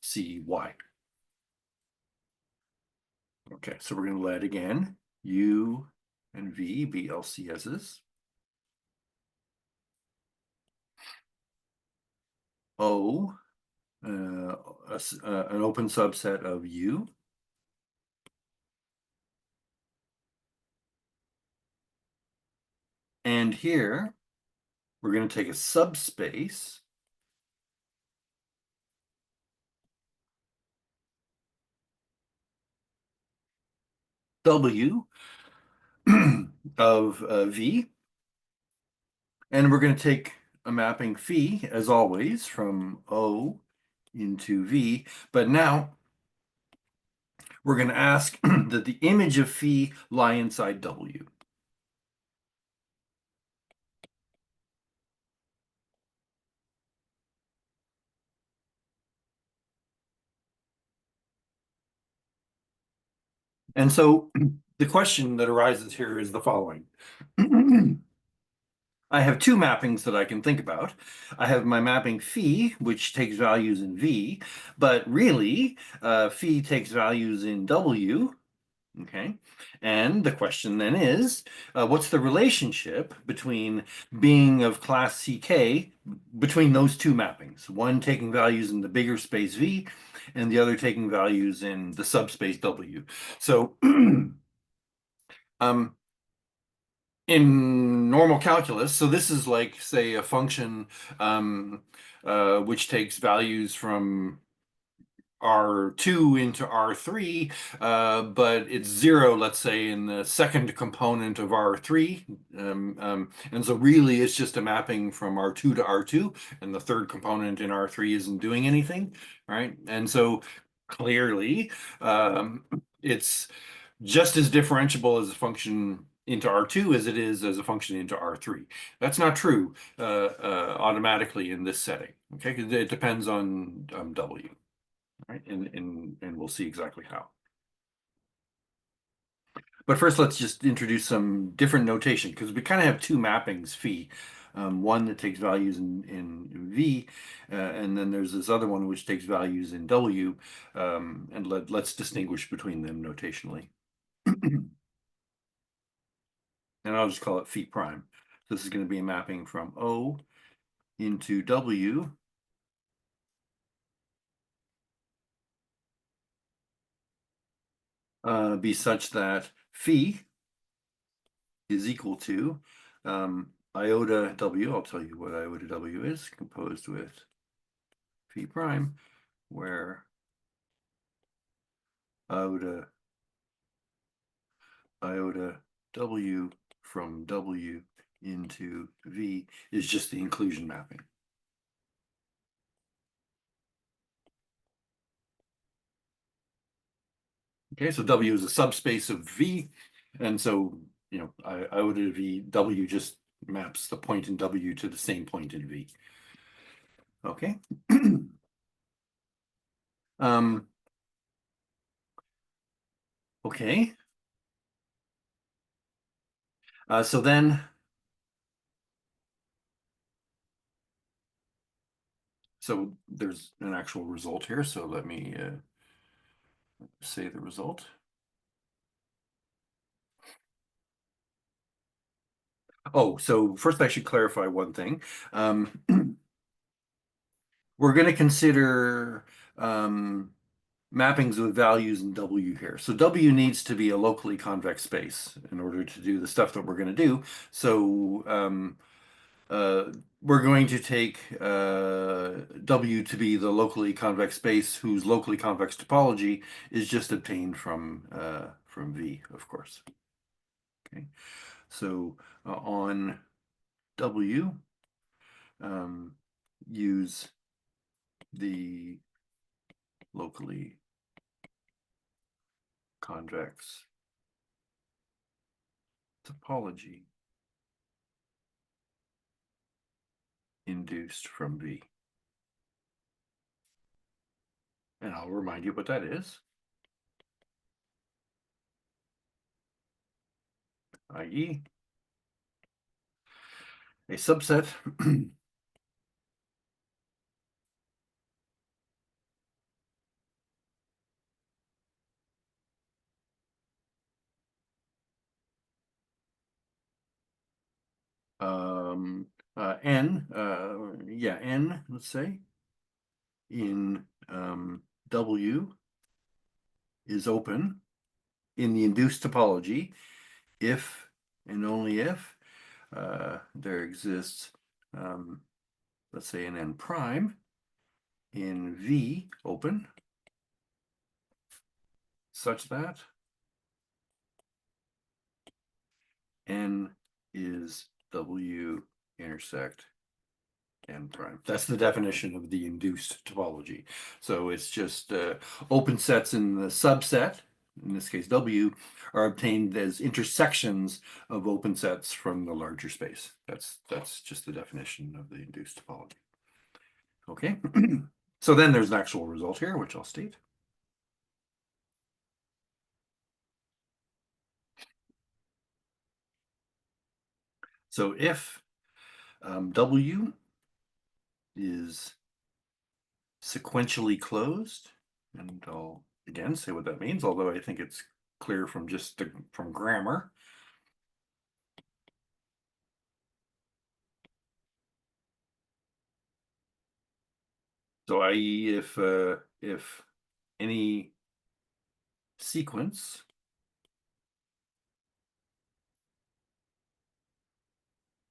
see why. Okay, so we're gonna let again U and V be LCSs. O, an open subset of U. And here, we're going to take a subspace W of V, and we're going to take a mapping phi, as always, from O into V, but now we're going to ask that the image of phi lie inside W. And so the question that arises here is the following. I have two mappings that I can think about. I have my mapping phi, which takes values in V, but really, phi takes values in W, okay? And the question then is, what's the relationship between being of class CK between those two mappings? One taking values in the bigger space V, and the other taking values in the subspace W. So Um, in normal calculus, so this is like, say, a function um, which takes values from R2 into R3, but it's zero, let's say, in the second component of R3. And so really it's just a mapping from R2 to R2, and the third component in R3 isn't doing anything, right? And so clearly it's just as differentiable as a function into R2 as it is as a function into R3. That's not true automatically in this setting, okay? 'Cause it depends on W, right? And we'll see exactly how. But first, let's just introduce some different notation because we kind of have two mappings, phi. One that takes values in V, and then there's this other one which takes values in W, and let's distinguish between them notationally. And I'll just call it phi prime. This is going to be a mapping from O into W be such that phi is equal to iota W. I'll tell you what iota W is, composed with phi prime, where iota W from W into V is just the inclusion mapping. Okay, so W is a subspace of V, and so iota V W just maps the point in W to the same point in V. Okay. um, okay. So then, so there's an actual result here. So let me say the result. Oh, so first I should clarify one thing. Um, we're going to consider mappings with values in W here. So W needs to be a locally convex space in order to do the stuff that we're going to do. So uh, we're going to take W to be the locally convex space whose locally convex topology is just obtained from V, of course. Okay, so on W, use the locally convex topology induced from V. And I'll remind you what that is, i.e. a subset n, n, let's say, in W is open in the induced topology if and only if there exists, let's say, an n prime in V open such that n is W intersect n prime. That's the definition of the induced topology. So it's just open sets in the subset, in this case W, are obtained as intersections of open sets from the larger space. That's just the definition of the induced topology. Okay, so then there's an actual result here, which I'll state. So if W is sequentially closed, and I'll again say what that means, although I think it's clear from just from grammar. So i.e. if any sequence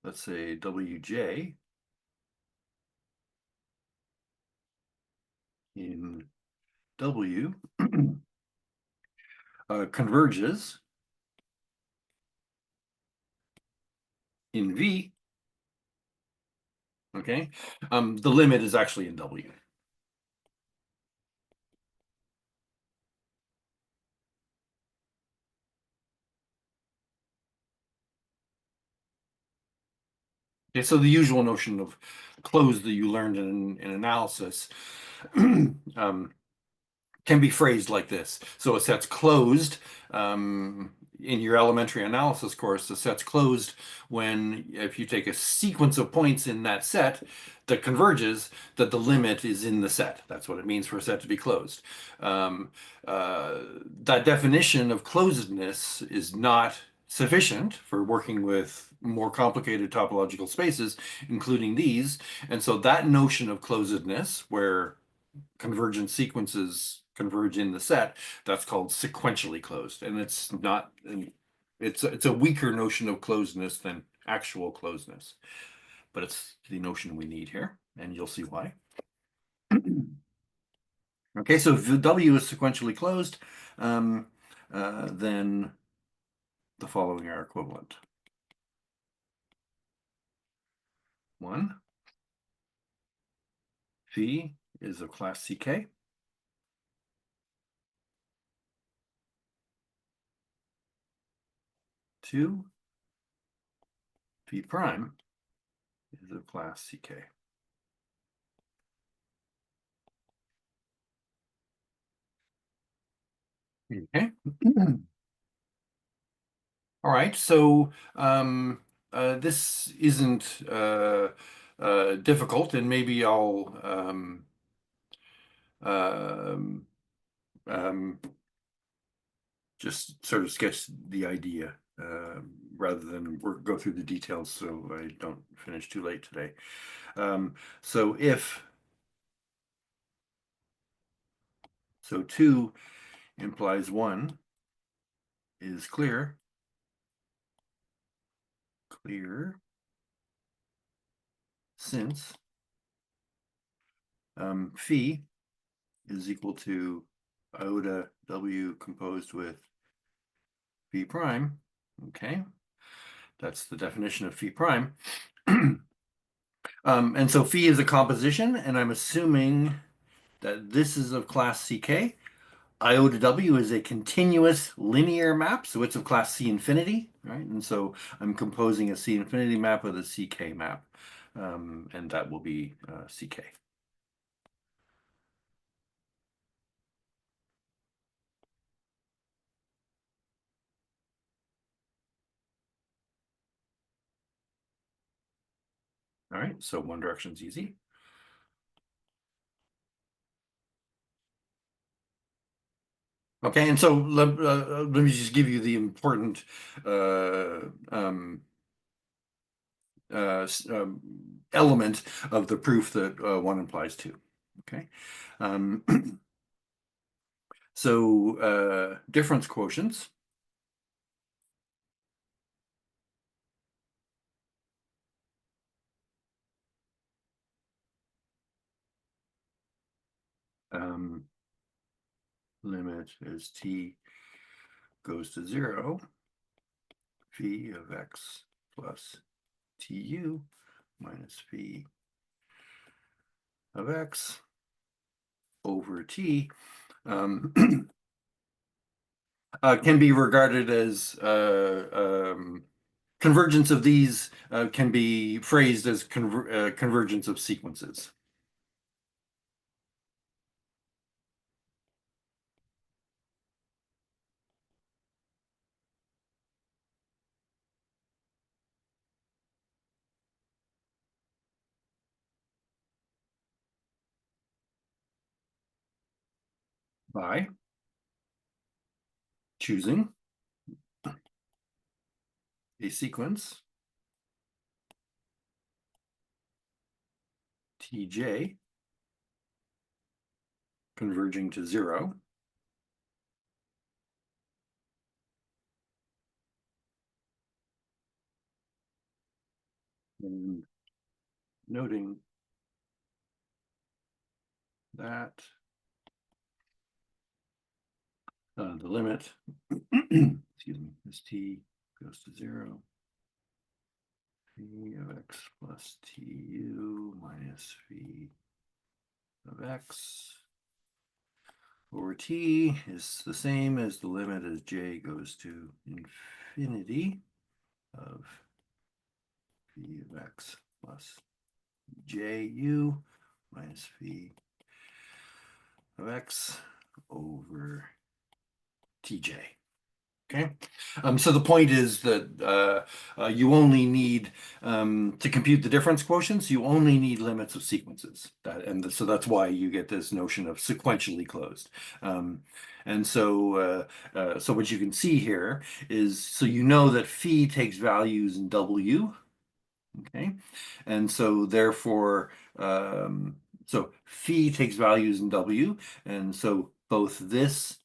let's say Wj in W converges in V, okay? The limit is actually in W. Okay, so the usual notion of closed that you learned in analysis can be phrased like this. So a set's closed. In your elementary analysis course, the set's closed when, if you take a sequence of points in that set that converges, that the limit is in the set. That's what it means for a set to be closed. Um, that definition of closedness is not sufficient for working with more complicated topological spaces, including these. And so that notion of closedness, where convergent sequences converge in the set, that's called sequentially closed. And it's not, it's a weaker notion of closedness than actual closedness, but it's the notion we need here, and you'll see why. Okay, so if W is sequentially closed, then the following are equivalent. 1, phi is of class CK. 2, phi prime is of class CK. Okay. All right, so this isn't difficult, and maybe I'll um, um, just sort of sketch the idea rather than go through the details so I don't finish too late today. So if, so 2 implies 1 is clear, since phi is equal to iota W composed with phi prime, okay? That's the definition of phi prime. And so phi is a composition, and I'm assuming that this is of class CK. Iota W is a continuous linear map, so it's of class C infinity, right? And so I'm composing a C infinity map with a CK map, and that will be CK. All right, so one direction's easy. Okay, and so let me just give you the important element of the proof that 1 implies 2. Okay, um, so difference quotients. Limit as t goes to 0, phi of x plus tu minus phi of x over t can be regarded as convergence of these can be phrased as convergence of sequences. By choosing a sequence Tj converging to 0, And noting that the limit, excuse me, as t goes to 0, v of x plus tu minus v of x over t is the same as the limit as j goes to infinity of v of x plus ju minus v of x over tj. Okay. So the point is that you only need to compute the difference quotients, you only need limits of sequences. So that's why you get this notion of sequentially closed. And so what you can see here is, so you know that phi takes values in W. Okay. And so therefore, so phi takes values in W. And so both this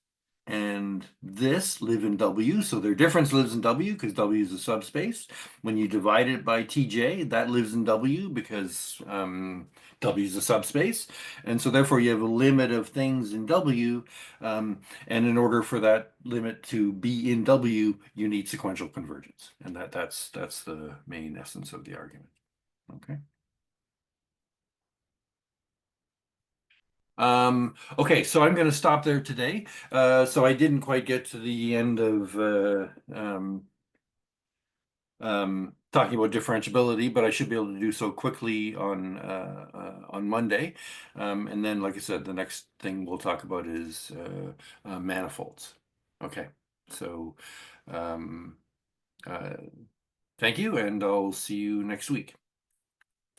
and this live in W, so their difference lives in W because W is a subspace. When you divide it by Tj, that lives in W because W is a subspace. And so therefore you have a limit of things in W, and in order for that limit to be in W, you need sequential convergence. And that's the main essence of the argument. Okay. Okay, so I'm going to stop there today. So I didn't quite get to the end of talking about differentiability, but I should be able to do so quickly on Monday. And then, like I said, the next thing we'll talk about is manifolds. Okay, so um, uh, thank you, and I'll see you next week.